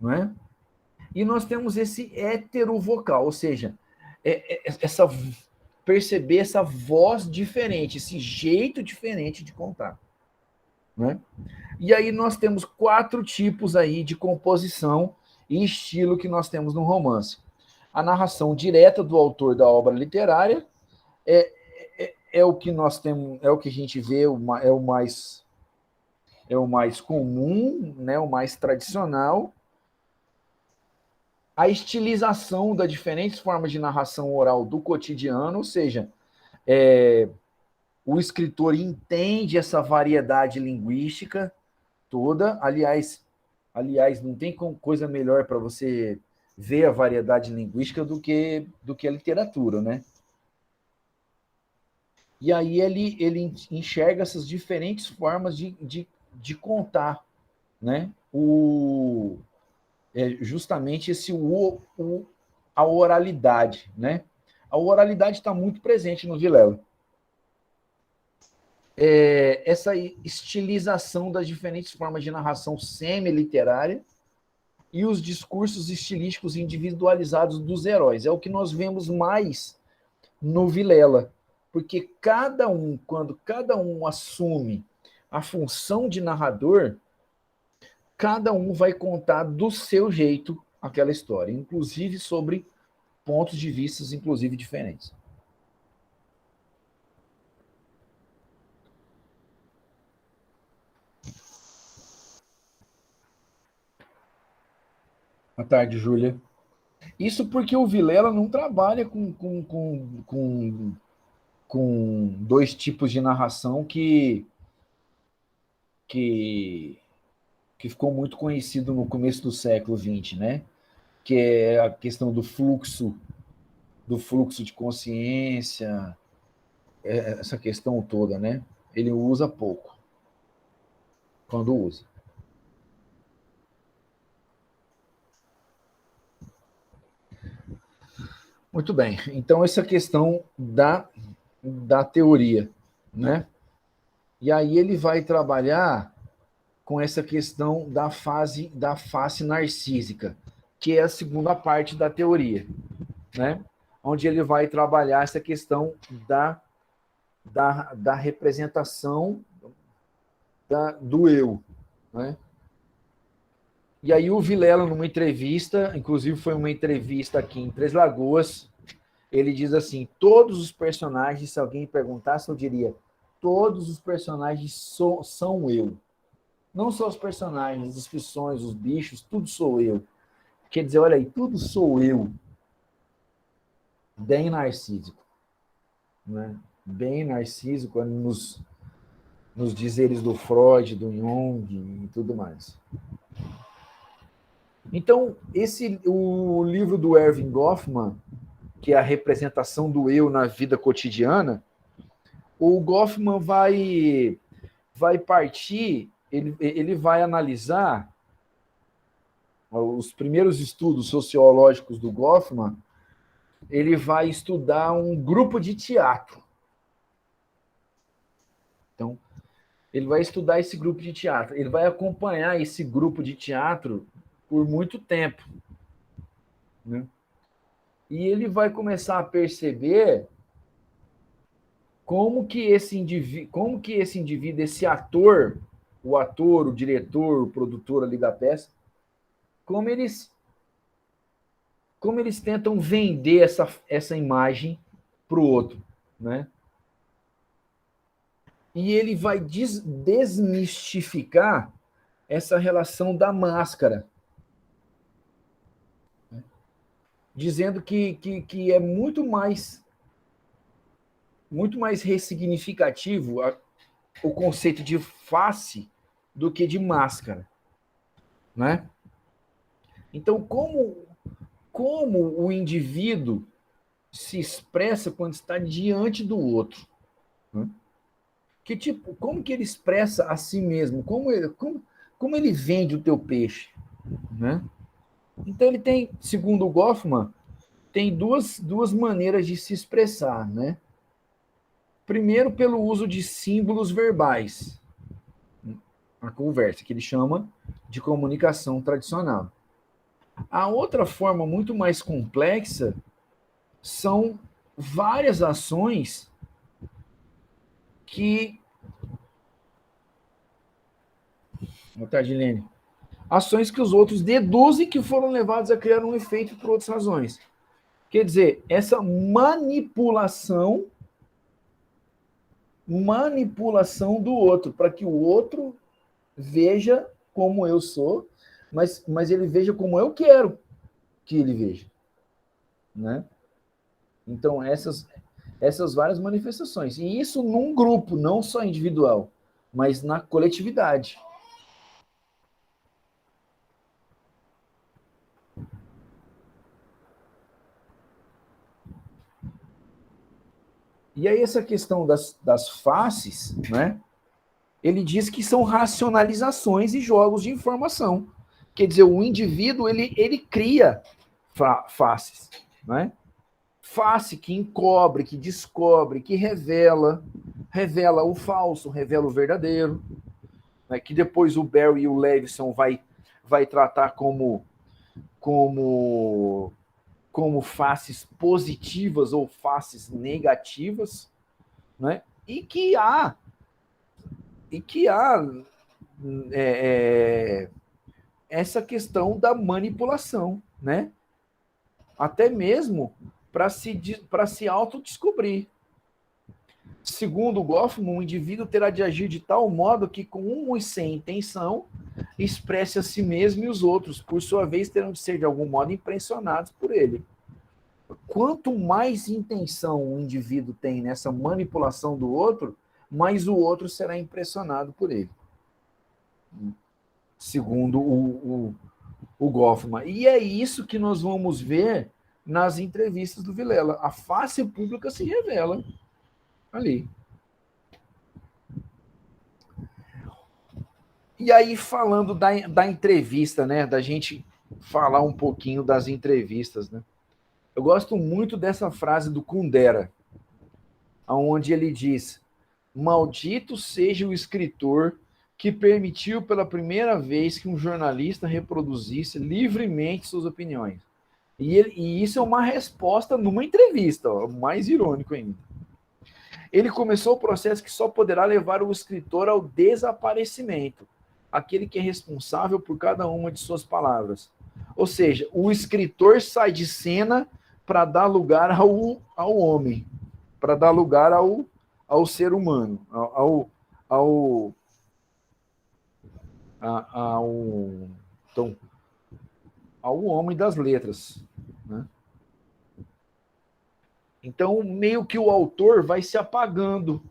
não é? E nós temos esse heterovocal, ou seja, perceber essa voz diferente, esse jeito diferente de contar, né? E aí nós temos 4 tipos aí de composição e estilo que nós temos no romance. A narração direta do autor da obra literária é o que nós temos, é o que a gente vê, é o mais comum, né, o mais tradicional. A estilização das diferentes formas de narração oral do cotidiano, ou seja, o escritor entende essa variedade linguística toda. Aliás, não tem coisa melhor para você ver a variedade linguística do que a literatura, né? E aí ele enxerga essas diferentes formas de contar, né? Justamente a oralidade, né? A oralidade está muito presente no Vilela. Essa estilização das diferentes formas de narração semi-literária e os discursos estilísticos individualizados dos heróis. É o que nós vemos mais no Vilela, porque quando cada um assume a função de narrador, cada um vai contar do seu jeito aquela história, inclusive sobre pontos de vista, inclusive diferentes. Boa tarde, Júlia. Isso porque o Vilela não trabalha com dois tipos de narração que ficou muito conhecido no começo do século XX, né? Que é a questão do fluxo de consciência, essa questão toda, né? Ele usa pouco, quando usa. Muito bem. Então, essa questão da teoria, né? E aí ele vai trabalhar com essa questão da face narcísica, que é a segunda parte da teoria, né? Onde ele vai trabalhar essa questão da representação do eu, né? E aí o Vilela, numa entrevista, inclusive foi uma entrevista aqui em Três Lagoas, ele diz assim, todos os personagens, se alguém perguntasse, eu diria, todos os personagens são eu. Não só os personagens, as descrições, os bichos, tudo sou eu. Quer dizer, olha aí, tudo sou eu. Bem narcísico. Né? Bem narcísico nos dizeres do Freud, do Jung e tudo mais. Então, o livro do Erving Goffman, que é a representação do eu na vida cotidiana, o Goffman vai partir, ele vai analisar os primeiros estudos sociológicos do Goffman, ele vai estudar um grupo de teatro. Então, ele vai estudar esse grupo de teatro, ele vai acompanhar esse grupo de teatro por muito tempo, né? E ele vai começar a perceber como que esse indivíduo, esse ator, o diretor, o produtor ali da peça, como eles tentam vender essa imagem para o outro, né? E ele vai desmistificar essa relação da máscara, né? Dizendo que é muito mais ressignificativo o conceito de face do que de máscara, né? Então, como o indivíduo se expressa quando está diante do outro? Né? Como que ele expressa a si mesmo? Como ele vende o teu peixe? Né? Então, ele tem, segundo o Goffman, tem duas maneiras de se expressar, né? Primeiro, pelo uso de símbolos verbais, a conversa, que ele chama de comunicação tradicional. A outra forma, muito mais complexa, são várias ações que... Boa tarde, Lene. Ações que os outros deduzem que foram levados a criar um efeito por outras razões. Quer dizer, essa manipulação do outro, para que o outro veja como eu sou, mas ele veja como eu quero que ele veja, né? Então, essas várias manifestações. E isso num grupo, não só individual, mas na coletividade. E aí essa questão das faces, né? Ele diz que são racionalizações e jogos de informação. Quer dizer, o indivíduo, ele cria faces, né? Face que encobre, que descobre, que revela o falso, revela o verdadeiro, né? Que depois o Barry e o Levinson vai tratar como faces positivas ou faces negativas, né? E que há essa questão da manipulação, né? Até mesmo para se autodescobrir. Segundo Goffman, o indivíduo terá de agir de tal modo que, com e sem intenção, expresse a si mesmo e os outros, por sua vez, terão de ser, de algum modo, impressionados por ele. Quanto mais intenção o indivíduo tem nessa manipulação do outro, mais o outro será impressionado por ele. Segundo o Goffman. E é isso que nós vamos ver nas entrevistas do Vilela. A face pública se revela ali. E aí, falando da entrevista, né? Da gente falar um pouquinho das entrevistas, né? Eu gosto muito dessa frase do Kundera, onde ele diz: maldito seja o escritor que permitiu pela primeira vez que um jornalista reproduzisse livremente suas opiniões. E isso é uma resposta numa entrevista, ó, mais irônico ainda. Ele começou o processo que só poderá levar o escritor ao desaparecimento, aquele que é responsável por cada uma de suas palavras. Ou seja, o escritor sai de cena para dar lugar ao homem, para dar lugar ao ser humano, então, ao homem das letras, né? Então, meio que o autor vai se apagando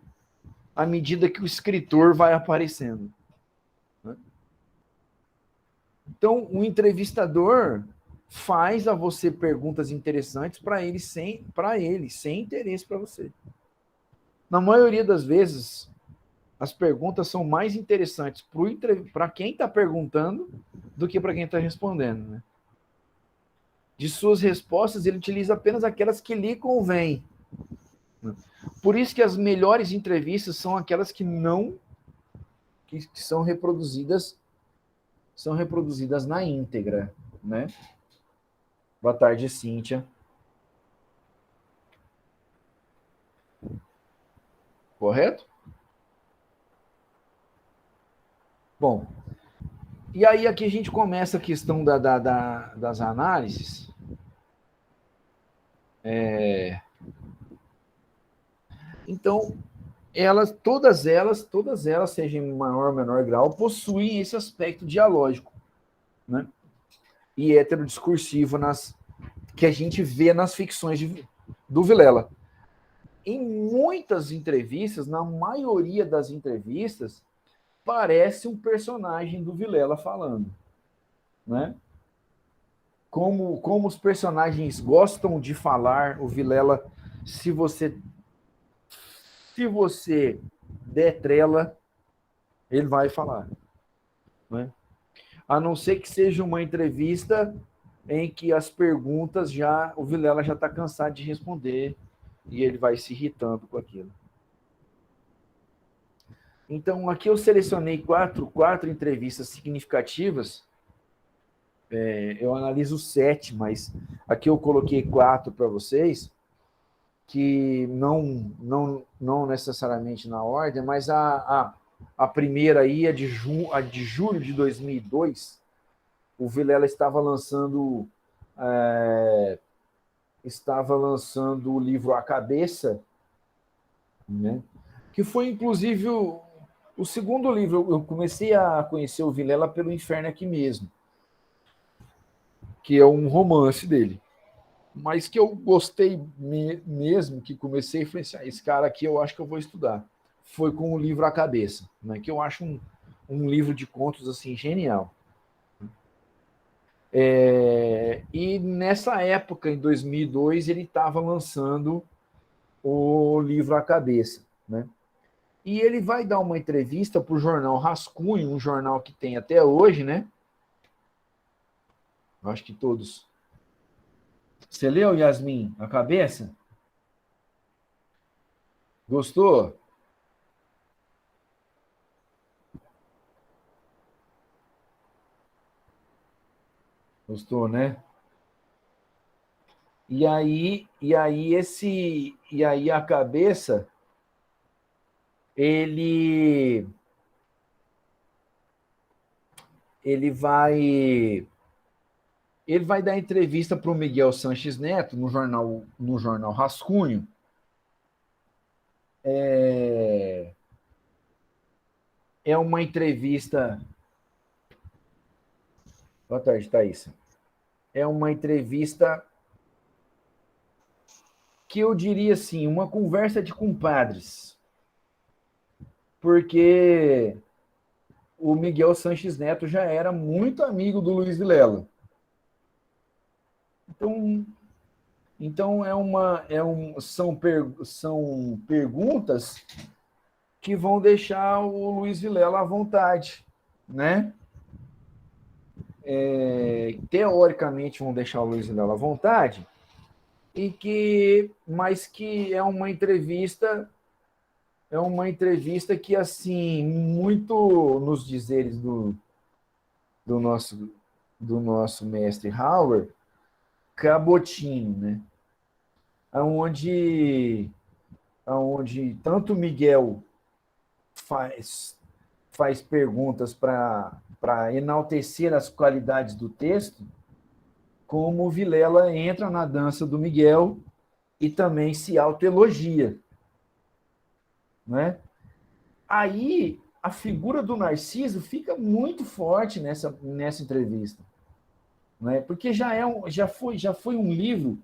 à medida que o escritor vai aparecendo, né? Então, o entrevistador faz a você perguntas interessantes para ele sem interesse para você. Na maioria das vezes, as perguntas são mais interessantes para quem está perguntando do que para quem está respondendo, né? De suas respostas, ele utiliza apenas aquelas que lhe convêm. Por isso que as melhores entrevistas são aquelas que são reproduzidas na íntegra, né? Boa tarde, Cíntia. Correto? Bom, e aí aqui a gente começa a questão das análises. Então, todas elas, sejam em maior ou menor grau, possuem esse aspecto dialógico, né? E heterodiscursivo que a gente vê nas ficções do Vilela. Em muitas entrevistas, na maioria das entrevistas, parece um personagem do Vilela falando, né? Como os personagens gostam de falar, o Vilela, se você der trela, ele vai falar, né? A não ser que seja uma entrevista em que as perguntas o Vilela já está cansado de responder e ele vai se irritando com aquilo. Então, aqui eu selecionei quatro entrevistas significativas. Eu analiso 7, mas aqui eu coloquei 4 para vocês, que não necessariamente na ordem, mas a primeira aí, a de julho de 2002, o Vilela estava lançando o livro A Cabeça, né? Que foi, inclusive, o segundo livro. Eu comecei a conhecer o Vilela pelo Inferno Aqui Mesmo, que é um romance dele. Mas que eu gostei mesmo, que comecei e falei assim, esse cara aqui eu acho que eu vou estudar. Foi com o livro A Cabeça, né? Que eu acho um livro de contos assim genial. E nessa época, em 2002, ele estava lançando o livro à cabeça, né? E ele vai dar uma entrevista para o jornal Rascunho, um jornal que tem até hoje, né? Acho que todos. Você leu, Yasmin, a cabeça? Gostou? Gostou, né? E aí a cabeça, ele ele vai ele vai dar entrevista para o Miguel Sanches Neto no jornal Rascunho. É uma entrevista. Boa tarde, Thaís. É uma entrevista que eu diria assim, uma conversa de compadres. Porque o Miguel Sanches Neto já era muito amigo do Luiz Vilela. Então são perguntas que vão deixar o Luiz Vilela à vontade, né? Teoricamente vão deixar o Luiz Vilela à vontade, mas que é uma entrevista que, assim, muito nos dizeres do nosso, do nosso mestre Howard, cabotinho, né? Aonde tanto Miguel faz perguntas para enaltecer as qualidades do texto, como o Vilela entra na dança do Miguel e também se autoelogia, né? Aí a figura do Narciso fica muito forte nessa entrevista, né? Porque já foi um livro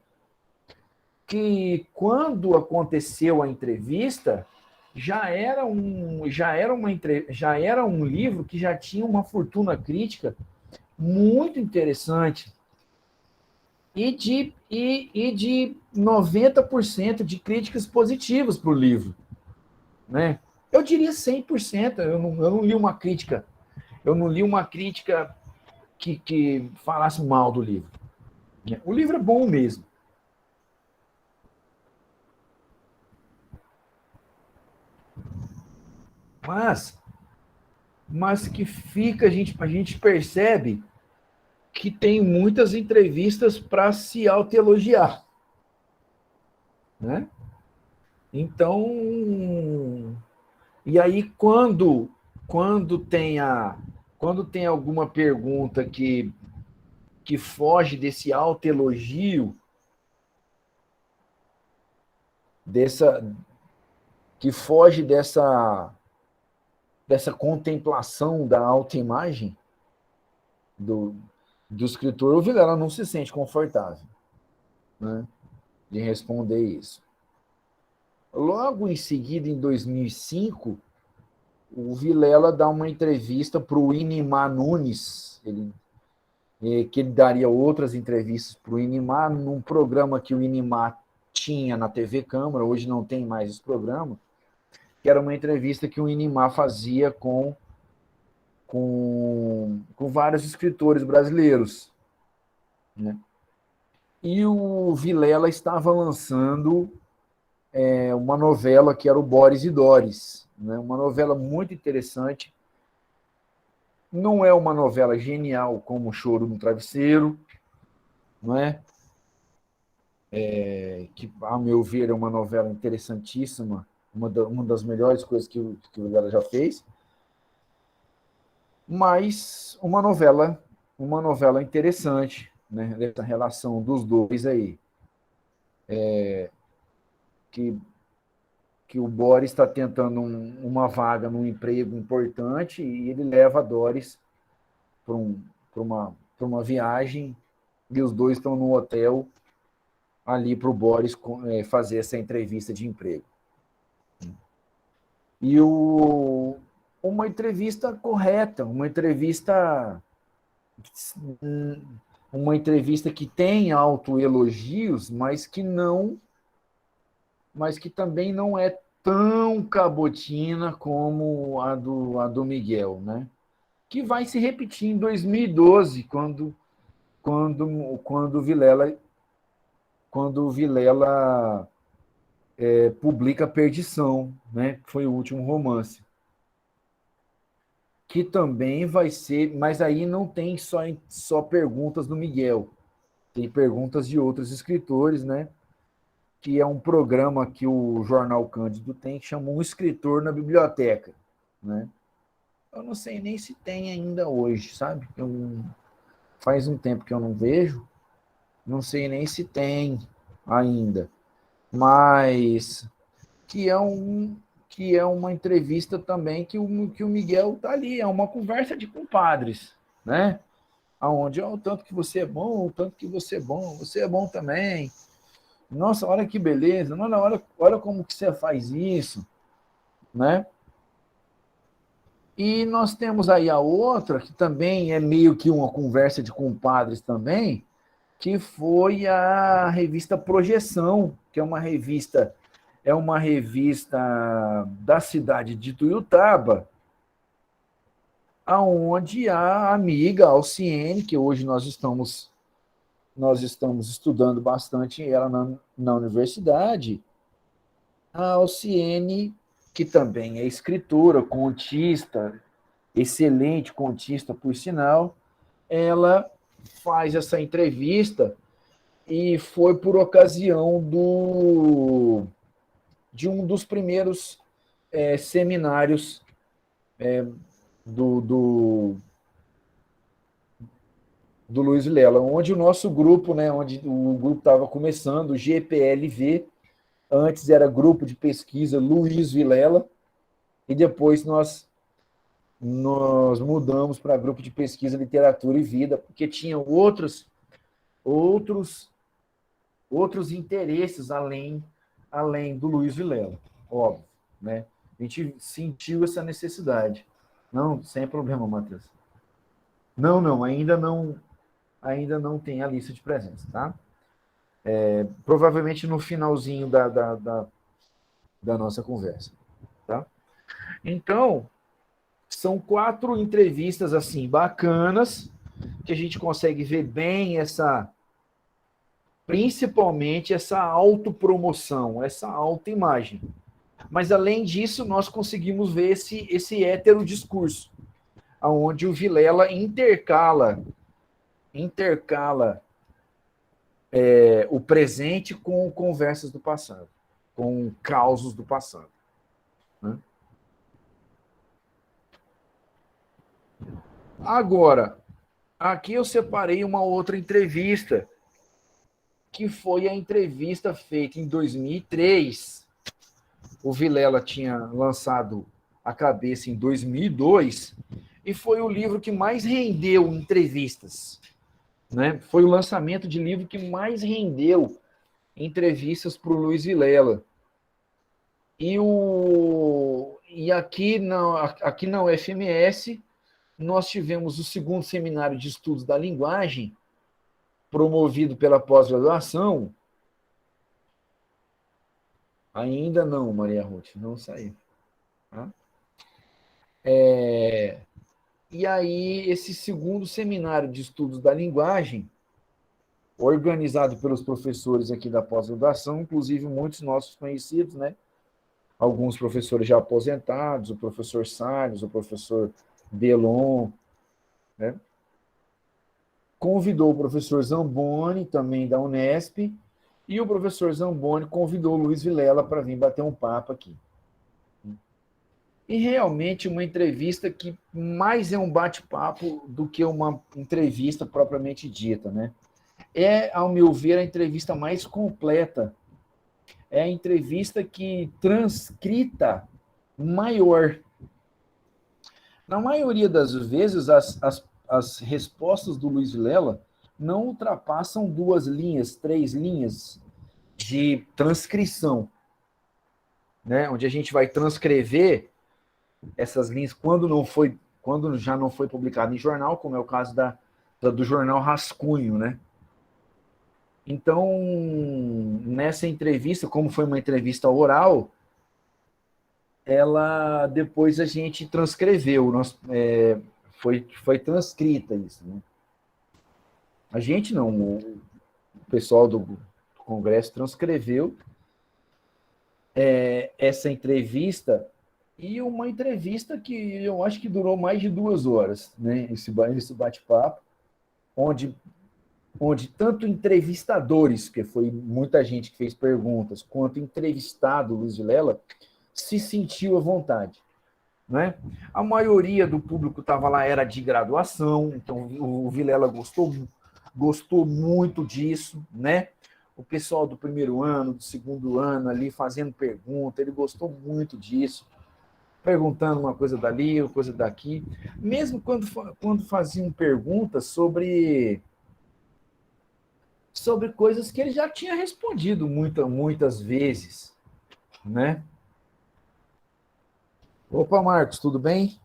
que, quando aconteceu a entrevista, já era um livro que já tinha uma fortuna crítica muito interessante e de 90% de críticas positivas para o livro, né? Eu diria 100%. Eu não li uma crítica. Eu não li uma crítica que falasse mal do livro. O livro é bom mesmo. Mas que fica, a gente percebe que tem muitas entrevistas para se autoelogiar, né? Então, e aí quando tem alguma pergunta que foge desse autoelogio, que foge dessa contemplação da autoimagem do escritor, o Vilela não se sente confortável, né, de responder isso. Logo em seguida, em 2005, o Vilela dá uma entrevista para o Inimar Nunes, que ele daria outras entrevistas para o Inimar, num programa que o Inimar tinha na TV Câmara, hoje não tem mais esse programa, que era uma entrevista que o Inimar fazia com vários escritores brasileiros, né? E o Vilela estava lançando uma novela que era o Boris e Doris, né? Uma novela muito interessante. Não é uma novela genial como Choro no Travesseiro, não é? Que, a meu ver, é uma novela interessantíssima, uma das melhores coisas que o Vilela já fez, mas uma novela interessante, né? Dessa relação dos dois aí, que o Boris está tentando uma vaga num emprego importante e ele leva a Doris para uma viagem e os dois estão no hotel ali para o Boris fazer essa entrevista de emprego. E uma entrevista correta, uma entrevista que tem autoelogios, mas que não mas que também não é tão cabotina como a do Miguel, né? Que vai se repetir em 2012, quando o Vilela publica Perdição, né? Que foi o último romance. Que também vai ser, mas aí não tem só perguntas do Miguel, tem perguntas de outros escritores, né? Que é um programa que o Jornal Cândido tem, que chama Um Escritor na Biblioteca, né? Eu não sei nem se tem ainda hoje, sabe? Faz um tempo que eu não vejo, não sei nem se tem ainda, mas que é uma entrevista também que o Miguel tá ali, é uma conversa de compadres, né? Aonde o tanto que você é bom, o tanto que você é bom também. Nossa, olha que beleza, olha como que você faz isso, né? E nós temos aí a outra, que também é meio que uma conversa de compadres também, que foi a revista Projeção, que é uma revista da cidade de Tuiutaba, aonde a amiga Alciene, que hoje nós estamos estudando bastante ela na universidade, a Alciene, que também é escritora, contista, excelente contista, por sinal, ela faz essa entrevista e foi por ocasião de um dos primeiros seminários do, do, do Luiz Vilela, onde o nosso grupo, né, onde o grupo estava começando, o GPLV, antes era Grupo de Pesquisa Luiz Vilela, e depois nós mudamos para Grupo de Pesquisa Literatura e Vida, porque tinham outros interesses além do Luiz Vilela, óbvio, né? A gente sentiu essa necessidade. Não, sem problema, Matheus. Não, ainda não tem a lista de presença, tá? Provavelmente no finalzinho da nossa conversa, tá? Então, são 4 entrevistas assim bacanas que a gente consegue ver bem principalmente essa autopromoção, essa autoimagem. Mas além disso, nós conseguimos ver esse heterodiscurso, onde o Vilela intercala o presente com conversas do passado, com causos do passado, né? Agora, aqui eu separei uma outra entrevista, que foi a entrevista feita em 2003. O Vilela tinha lançado A Cabeça em 2002, e foi o livro que mais rendeu entrevistas, né? Foi o lançamento de livro que mais rendeu entrevistas para o Luiz Vilela. E aqui na UFMS, nós tivemos o segundo seminário de estudos da linguagem, promovido pela pós-graduação. Ainda não, Maria Ruth, não saiu. Tá? E aí, esse segundo seminário de estudos da linguagem, organizado pelos professores aqui da pós-graduação, inclusive muitos nossos conhecidos, né? Alguns professores já aposentados, o professor Salles, o professor Delon, né? Convidou o professor Zamboni, também da Unesp, e o professor Zamboni convidou o Luiz Vilela para vir bater um papo aqui. E realmente uma entrevista que mais é um bate-papo do que uma entrevista propriamente dita, né? Ao meu ver, a entrevista mais completa. É a entrevista que transcrita maior. Na maioria das vezes, as respostas do Luiz Vilela não ultrapassam 2 linhas, 3 linhas de transcrição, né? Onde a gente vai transcrever essas linhas quando já não foi publicado em jornal, como é o caso do jornal Rascunho, né? Então, nessa entrevista, como foi uma entrevista oral, ela depois a gente transcreveu, foi transcrita isso, né? A gente não, o pessoal do Congresso transcreveu essa entrevista, e uma entrevista que eu acho que durou mais de 2 horas, né? Esse bate-papo, onde tanto entrevistadores, que foi muita gente que fez perguntas, quanto entrevistado, Luiz Vilela, se sentiu à vontade. Né? A maioria do público estava lá era de graduação, então o Vilela gostou muito disso, né? O pessoal do primeiro ano, do segundo ano ali fazendo pergunta, ele gostou muito disso, perguntando uma coisa dali, uma coisa daqui, mesmo quando faziam perguntas sobre coisas que ele já tinha respondido muitas vezes, né? Opa, Marcos, tudo bem?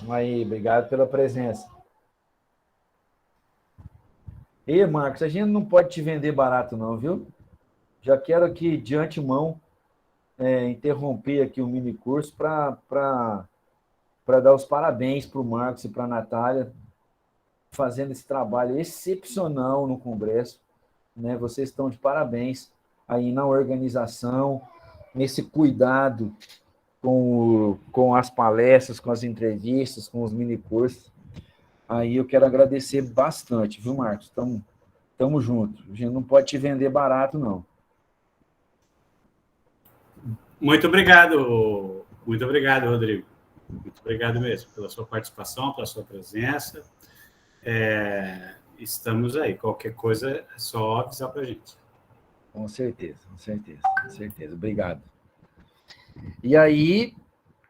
Aí, obrigado pela presença. E Marcos, a gente não pode te vender barato não, viu? Já quero aqui, de antemão, interromper aqui o mini curso para dar os parabéns para o Marcos e para a Natália, fazendo esse trabalho excepcional no Congresso. Né? Vocês estão de parabéns aí na organização, nesse cuidado com as palestras, com as entrevistas, com os mini cursos. Aí eu quero agradecer bastante, viu, Marcos? Tamo junto. A gente não pode te vender barato, não. Muito obrigado, Rodrigo. Muito obrigado mesmo pela sua participação, pela sua presença. Estamos aí. Qualquer coisa é só avisar para a gente. Com certeza. Obrigado. E aí,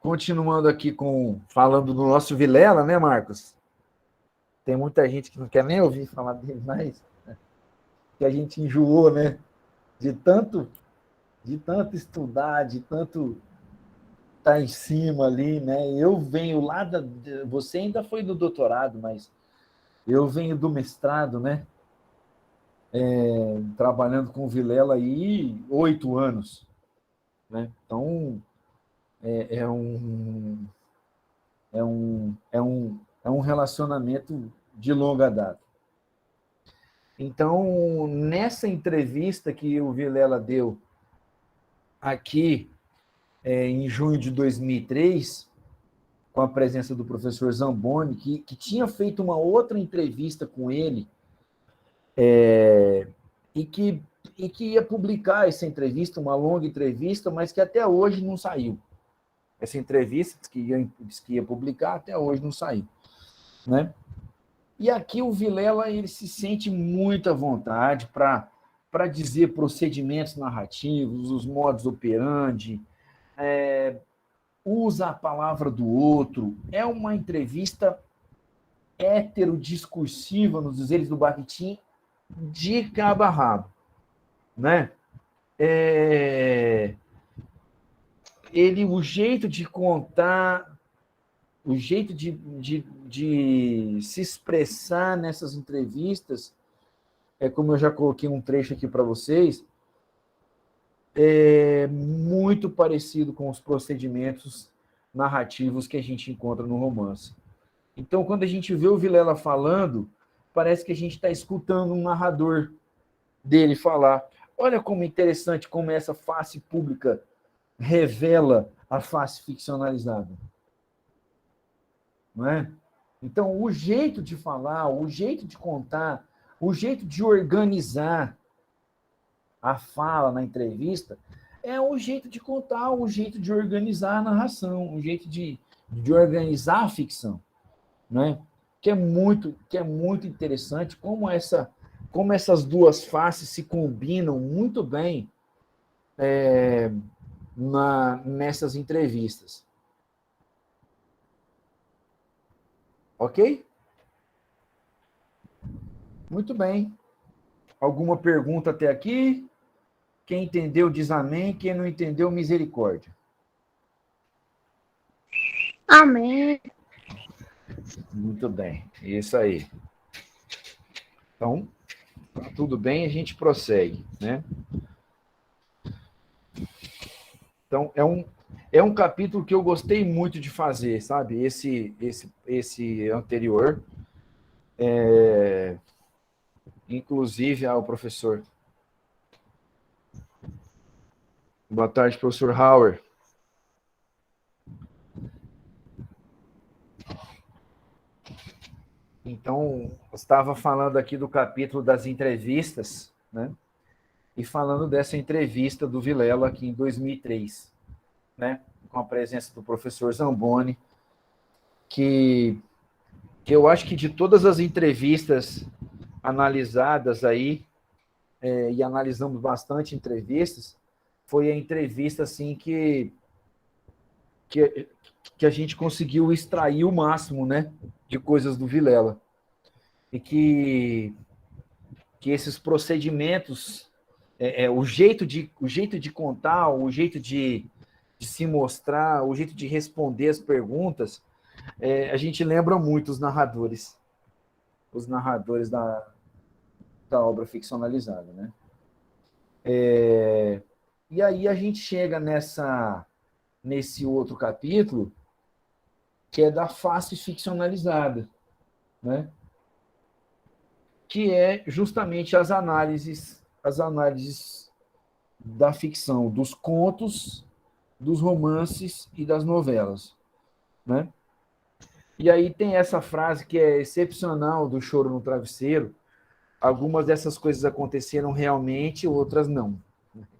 continuando aqui falando do nosso Vilela, né, Marcos? Tem muita gente que não quer nem ouvir falar dele mais, né? Que a gente enjoou, né? De tanto estudar, de tanto estar em cima ali, né? Eu venho lá você ainda foi do doutorado, mas eu venho do mestrado, né? Trabalhando com o Vilela aí 8 anos, né? Então é um relacionamento de longa data. Então, nessa entrevista que o Vilela deu aqui em junho de 2003, com a presença do professor Zamboni, que tinha feito uma outra entrevista com ele, e que ia publicar essa entrevista, uma longa entrevista, mas que até hoje não saiu. Essa entrevista disse que ia publicar, até hoje não saiu. Né? E aqui o Vilela ele se sente muito à vontade para dizer procedimentos narrativos, os modus operandi, usa a palavra do outro. É uma entrevista heterodiscursiva, nos dizeres do Bakhtin, de cabo a rabo. Né? O jeito de contar, o jeito de se expressar nessas entrevistas, como eu já coloquei um trecho aqui para vocês, é muito parecido com os procedimentos narrativos que a gente encontra no romance. Então, quando a gente vê o Vilela falando, parece que a gente está escutando um narrador dele falar. Olha como interessante como essa face pública revela a face ficcionalizada. Não é? Então, o jeito de falar, o jeito de contar, o jeito de organizar a fala na entrevista é o jeito de contar, o jeito de organizar a narração, o jeito de organizar a ficção. Né? Que é muito interessante como essas duas faces se combinam muito bem nessas entrevistas. Ok? Muito bem. Alguma pergunta até aqui? Quem entendeu diz amém, quem não entendeu, misericórdia. Amém. Muito bem, isso aí. Então, tá tudo bem, a gente prossegue, né? Então, é um capítulo que eu gostei muito de fazer, sabe? Esse anterior. Inclusive, ao professor. Boa tarde, professor Hauer. Então, eu estava falando aqui do capítulo das entrevistas, né? E falando dessa entrevista do Vilela aqui em 2003, né? Com a presença do professor Zamboni, que eu acho que de todas as entrevistas analisadas aí, e analisamos bastante entrevistas, foi a entrevista assim que a gente conseguiu extrair o máximo, né, de coisas do Vilela. E que esses procedimentos, o jeito de contar, o jeito de se mostrar, o jeito de responder as perguntas, a gente lembra muito os narradores da obra ficcionalizada, né? E aí a gente chega nesse outro capítulo, que é da face ficcionalizada, né? Que é justamente as análises da ficção, dos contos, dos romances e das novelas, né? E aí tem essa frase que é excepcional do Choro no Travesseiro. Algumas dessas coisas aconteceram realmente, outras não.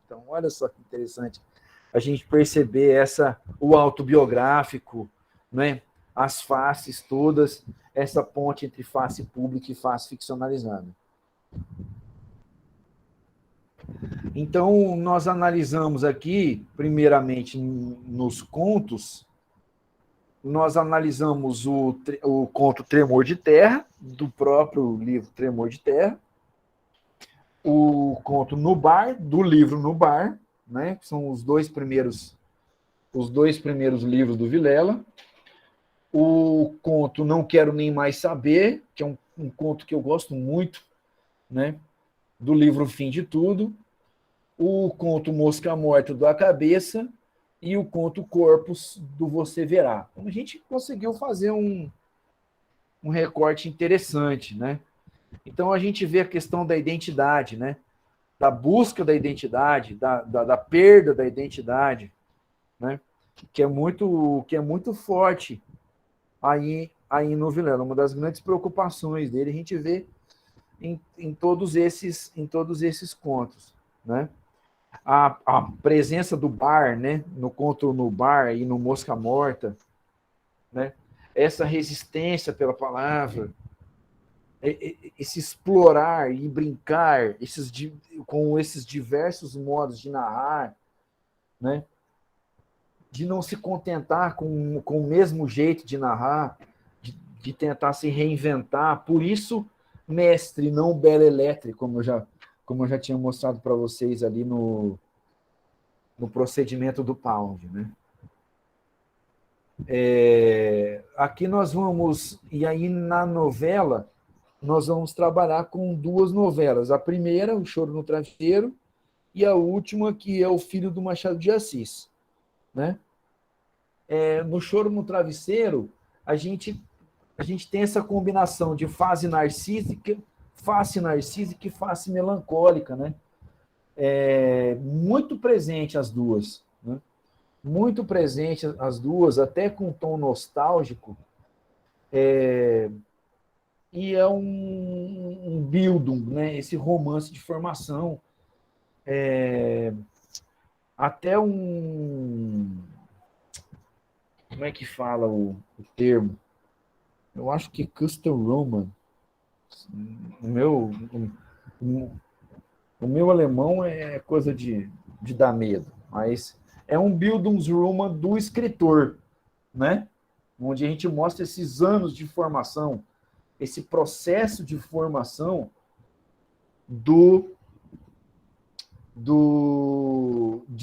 Então, olha só que interessante a gente perceber o autobiográfico, né? As faces todas, essa ponte entre face pública e face ficcionalizada. Então, nós analisamos aqui, primeiramente, nos contos, nós analisamos o conto Tremor de Terra, do próprio livro Tremor de Terra, o conto No Bar, do livro No Bar, né, que são os dois primeiros livros do Vilela, o conto Não Quero Nem Mais Saber, que é um conto que eu gosto muito, né, do livro Fim de Tudo, o conto Mosca Morta do A Cabeça e o conto Corpus do Você Verá. Então, a gente conseguiu fazer um recorte interessante, né? Então, a gente vê a questão da identidade, né? Da busca da identidade, da perda da identidade, né? Que é muito forte aí no Vilela. Uma das grandes preocupações dele a gente vê em todos esses contos, né? A presença do bar, né? No conto No Bar e no Mosca Morta, né? Essa resistência pela palavra, esse explorar e brincar com esses diversos modos de narrar, né? De não se contentar com o mesmo jeito de narrar, de tentar se reinventar. Por isso, mestre, não belelétre, como eu já tinha mostrado para vocês ali no procedimento do Pound, né? Aqui nós vamos, e aí na novela, nós vamos trabalhar com duas novelas. A primeira, O Choro no Travesseiro, e a última, que é O Filho do Machado de Assis, né? No Choro no Travesseiro, a gente tem essa combinação de face narcísica e face melancólica, né? Muito presente as duas, né? Muito presente as duas, até com um tom nostálgico, e é um Bildung, né? Esse romance de formação, até como é que fala o termo? Eu acho que custom roman. O meu alemão é coisa de dar medo, mas é um Bildungsroman do escritor, né? Onde a gente mostra esses anos de formação, esse processo de formação de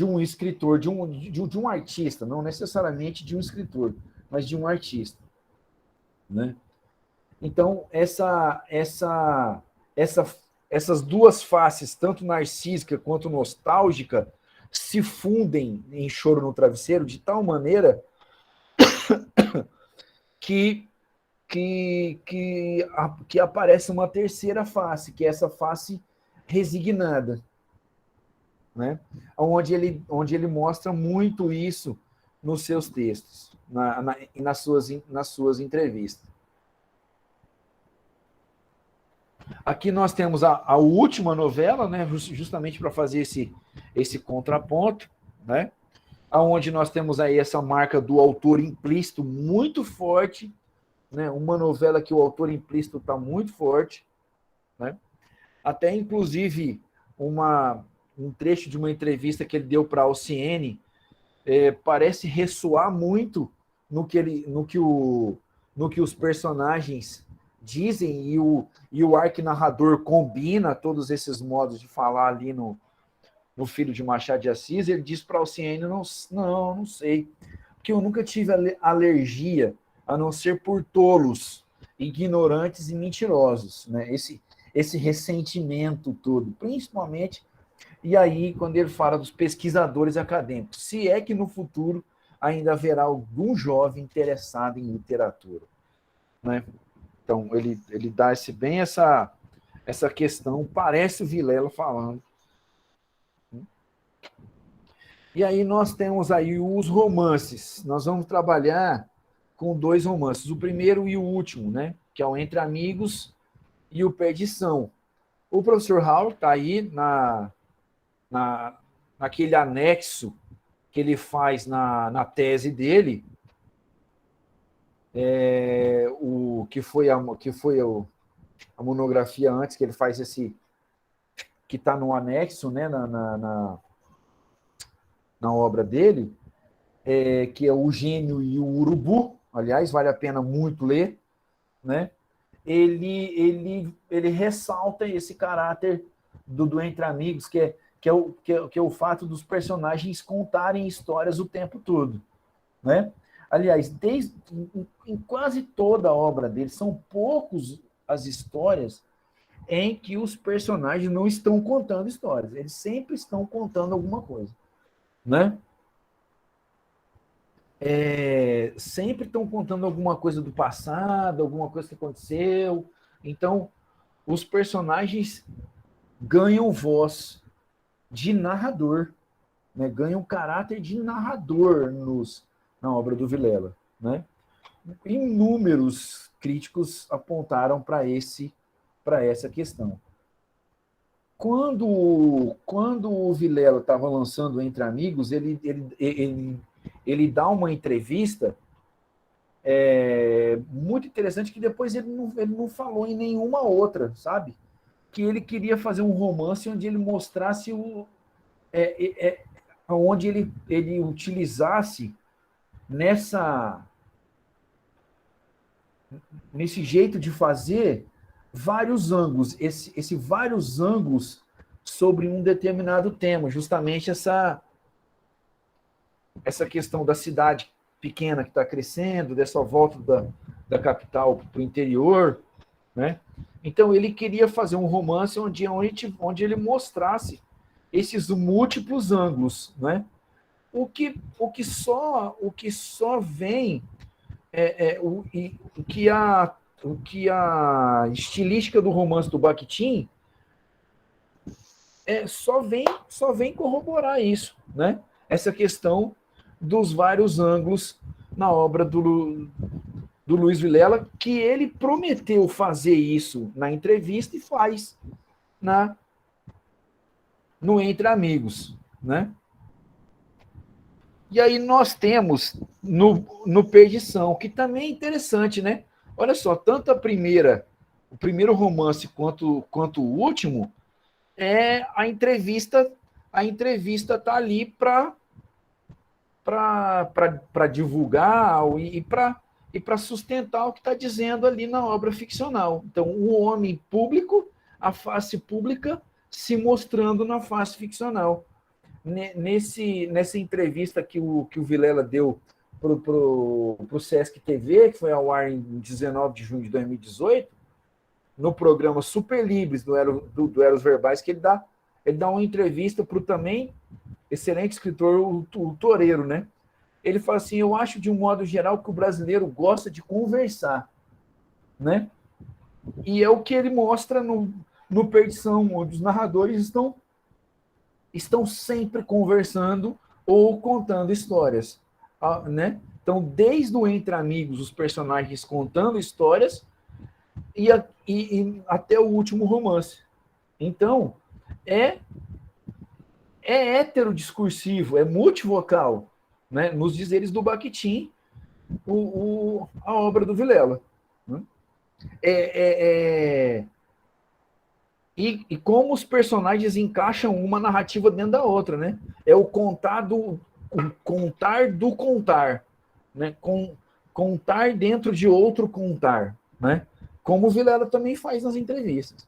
um escritor, de um artista, não necessariamente de um escritor, mas de um artista. né? Então, essas duas faces, tanto narcísica quanto nostálgica, se fundem em Choro no Travesseiro de tal maneira que aparece uma terceira face, que é essa face resignada, né? onde ele mostra muito isso nos seus textos e nas suas entrevistas. Aqui nós temos a última novela, né, justamente para fazer esse contraponto, né, onde nós temos aí essa marca do autor implícito muito forte, né, uma novela que o autor implícito está muito forte, né, até inclusive um trecho de uma entrevista que ele deu para a Alciene parece ressoar muito no que os personagens dizem e o arquinarrador combina todos esses modos de falar ali no Filho de Machado de Assis. Ele diz para Alciene, não sei, porque eu nunca tive alergia a não ser por tolos, ignorantes e mentirosos, né? Esse ressentimento todo, principalmente, e aí quando ele fala dos pesquisadores acadêmicos, se é que no futuro ainda haverá algum jovem interessado em literatura, né? Então, ele dá bem essa questão, parece o Vilela falando. E aí nós temos aí os romances. Nós vamos trabalhar com 2 romances, o primeiro e o último, né? Que é o Entre Amigos e o Perdição. O professor Howard está aí naquele anexo que ele faz na tese dele, o que foi a monografia antes, que ele faz que está no anexo, né, na obra dele, que é O Gênio e o Urubu. Aliás, vale a pena muito ler, né? Ele ressalta esse caráter do Entre Amigos, que é o fato dos personagens contarem histórias o tempo todo, né? Aliás, em quase toda a obra dele, são poucos as histórias em que os personagens não estão contando histórias. Eles sempre estão contando alguma coisa, né? Sempre estão contando alguma coisa do passado, alguma coisa que aconteceu. Então, os personagens ganham voz de narrador, né? Ganham caráter de narrador na obra do Vilela, né? Inúmeros críticos apontaram para essa questão. Quando o Vilela estava lançando Entre Amigos, ele dá uma entrevista muito interessante, que depois ele não falou em nenhuma outra, sabe? Que ele queria fazer um romance onde ele mostrasse onde ele utilizasse nesse jeito de fazer vários ângulos, esse vários ângulos sobre um determinado tema, justamente essa questão da cidade pequena que está crescendo, dessa volta da capital para o interior, né? Então ele queria fazer um romance onde ele mostrasse esses múltiplos ângulos, né? O que só vem o que a estilística do romance do Bakhtin só vem corroborar isso, né? Essa questão dos vários ângulos na obra do Luiz Vilela, que ele prometeu fazer isso na entrevista e faz no Entre Amigos, né? E aí nós temos no Perdição, que também é interessante, né? Olha só, tanto o primeiro romance quanto o último, a entrevista está ali para divulgar e para sustentar o que está dizendo ali na obra ficcional. Então, o homem público, a face pública, se mostrando na face ficcional. Nessa entrevista que o Vilela deu pro Sesc TV, que foi ao ar em 19 de junho de 2018, no programa Super Libres, do Eros Verbais, que ele dá uma entrevista para o também excelente escritor, o Toreiro, né? Ele fala assim, eu acho, de um modo geral, que o brasileiro gosta de conversar, né? E é o que ele mostra no Perdição, onde os narradores estão sempre conversando ou contando histórias, né? Então, desde o Entre Amigos, os personagens contando histórias e até o último romance. Então, é heterodiscursivo, é multivocal, né? Nos dizeres do Bakhtin, a obra do Vilela. Né? E como os personagens encaixam uma narrativa dentro da outra, né? É o contar do contar, né? Contar dentro de outro contar, né? Como o Vilela também faz nas entrevistas,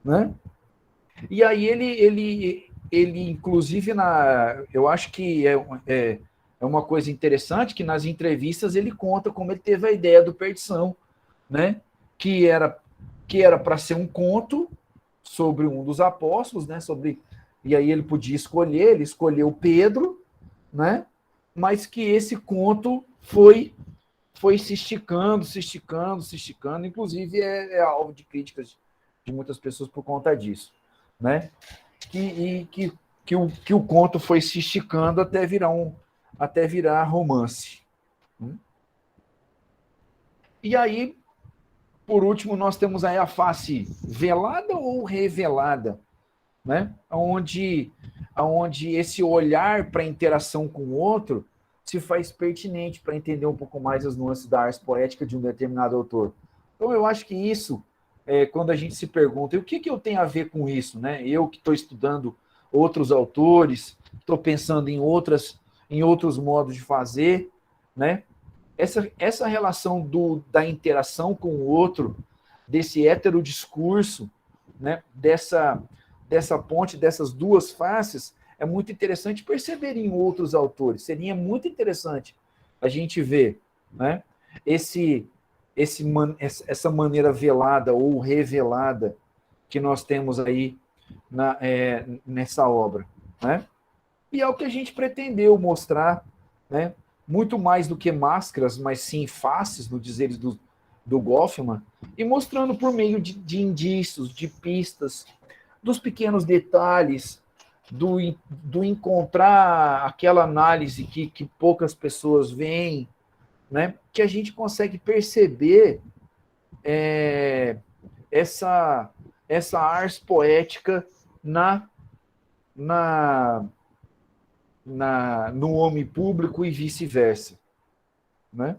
né? E aí ele inclusive, eu acho que é uma coisa interessante que nas entrevistas ele conta como ele teve a ideia do Perdição, né? Que era para ser um conto sobre um dos apóstolos, né? E aí ele podia escolher, ele escolheu Pedro, né? Mas que esse conto foi se esticando, inclusive é alvo de críticas de muitas pessoas por conta disso, né? Que o conto foi se esticando até virar romance. E aí, por último, nós temos aí a face velada ou revelada, né? Onde esse olhar para a interação com o outro se faz pertinente para entender um pouco mais as nuances da arte poética de um determinado autor. Então, eu acho que isso, quando a gente se pergunta, e o que eu tenho a ver com isso, né? Eu que estou estudando outros autores, estou pensando em outros modos de fazer, né? Essa relação da interação com o outro, desse heterodiscurso, né? Dessa ponte, dessas duas faces, é muito interessante perceber em outros autores. Seria muito interessante a gente ver, né? Essa maneira velada ou revelada que nós temos aí nessa obra, né? E é o que a gente pretendeu mostrar, né? Muito mais do que máscaras, mas sim faces, no dizeres do Goffman, e mostrando por meio de indícios, de pistas, dos pequenos detalhes, do encontrar aquela análise que poucas pessoas veem, né? Que a gente consegue perceber essa ars poética no homem público e vice-versa, né?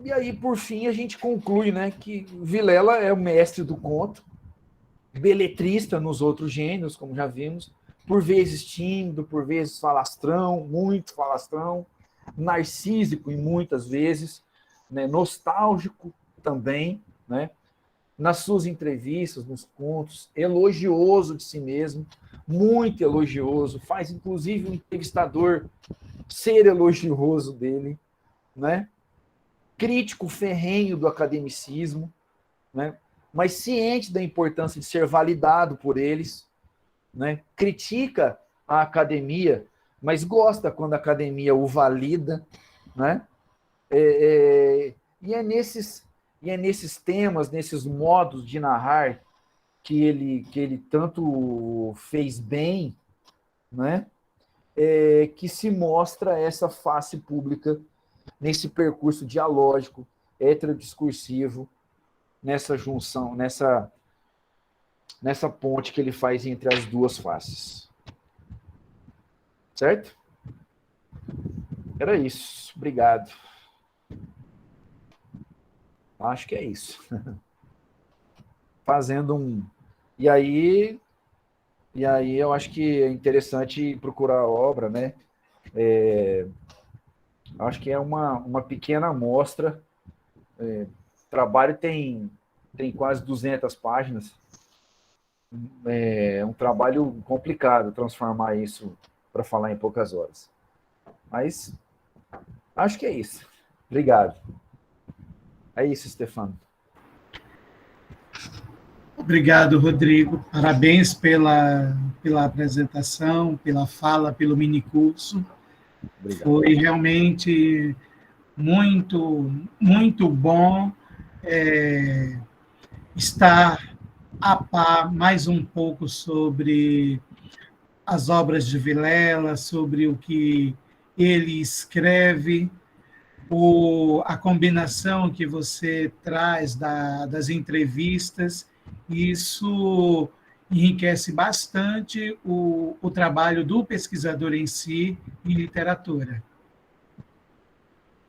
E aí, por fim, a gente conclui, né, que Vilela é o mestre do conto, beletrista nos outros gêneros, como já vimos, por vezes tímido, por vezes falastrão, muito falastrão, narcísico em muitas vezes, né, nostálgico também, né, nas suas entrevistas, nos contos, elogioso de si mesmo, muito elogioso, faz inclusive o entrevistador ser elogioso dele, né? Crítico ferrenho do academicismo, né? Mas ciente da importância de ser validado por eles, né? Critica a academia, mas gosta quando a academia o valida, né? E é nesses temas, nesses modos de narrar que ele tanto fez bem, né? Que se mostra essa face pública nesse percurso dialógico, heterodiscursivo, nessa junção, nessa ponte que ele faz entre as duas faces. Certo? Era isso. Obrigado. Acho que é isso. Fazendo um... E aí eu acho que é interessante procurar a obra, né? Acho que é uma pequena amostra. O trabalho tem quase 200 páginas. É um trabalho complicado transformar isso para falar em poucas horas. Mas acho que é isso. Obrigado. É isso, Stefano. Obrigado, Rodrigo. Parabéns pela apresentação, pela fala, pelo minicurso. Obrigado. Foi realmente muito bom estar a par mais um pouco sobre as obras de Vilela, sobre o que ele escreve, a combinação que você traz das entrevistas, isso enriquece bastante o trabalho do pesquisador em si em literatura.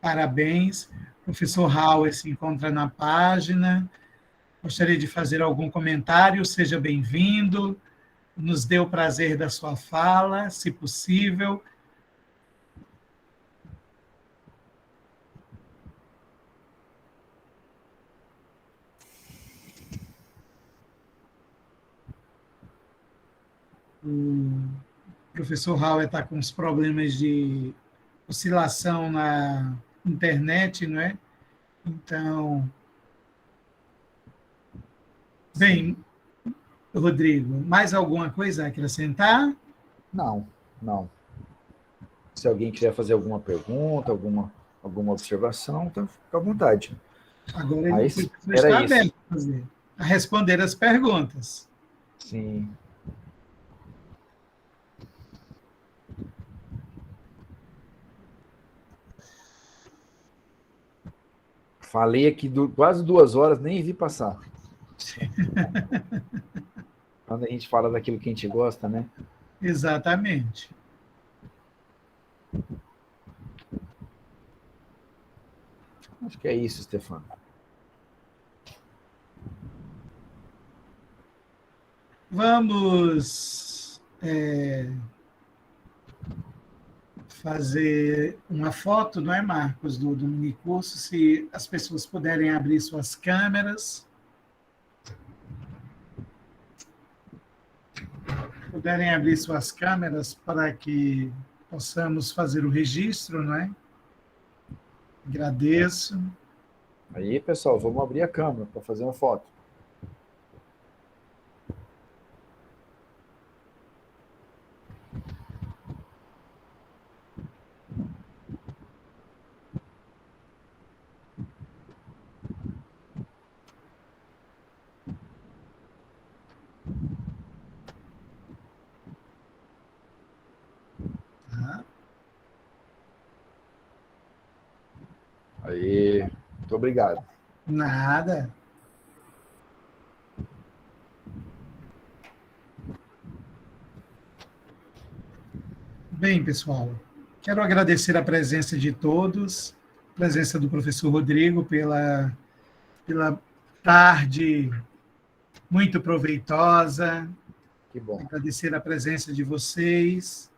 Parabéns. O professor Hauer se encontra na página. Gostaria de fazer algum comentário, seja bem-vindo. Nos dê o prazer da sua fala, se possível. O professor Hauer está com uns problemas de oscilação na internet, não é? Então, bem, Rodrigo, mais alguma coisa a acrescentar? Não. Se alguém quiser fazer alguma pergunta, alguma observação, então fica à vontade. Agora Mas ele está aberto a responder as perguntas. Sim. Falei aqui quase 2 horas, nem vi passar. Quando a gente fala daquilo que a gente gosta, né? Exatamente. Acho que é isso, Stefano. Vamos fazer uma foto, não é, Marcos, do minicurso, se as pessoas puderem abrir suas câmeras. Puderem abrir suas câmeras para que possamos fazer o registro, não é? Agradeço. Aí, pessoal, vamos abrir a câmera para fazer uma foto. Tá. Aí, muito obrigado. Nada. Bem, pessoal, quero agradecer a presença de todos, a presença do professor Rodrigo pela tarde muito proveitosa. Que bom. Agradecer a presença de vocês.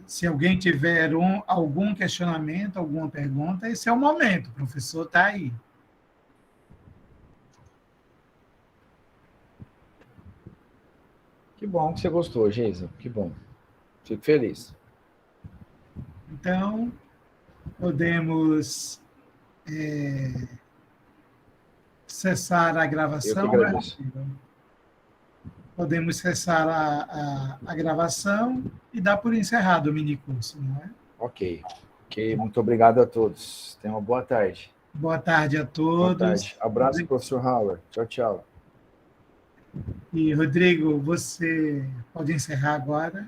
Se alguém tiver algum questionamento, alguma pergunta, esse é o momento, o professor está aí. Que bom que você gostou, Geisa. Que bom. Fico feliz. Então, podemos cessar a gravação. Eu que agradeço. Né? Podemos cessar a gravação e dar por encerrado o minicurso, não é? Ok. Muito obrigado a todos. Tenham uma boa tarde. Boa tarde a todos. Boa tarde. Abraço, professor Hauer. Tchau, tchau. E, Rodrigo, você pode encerrar agora?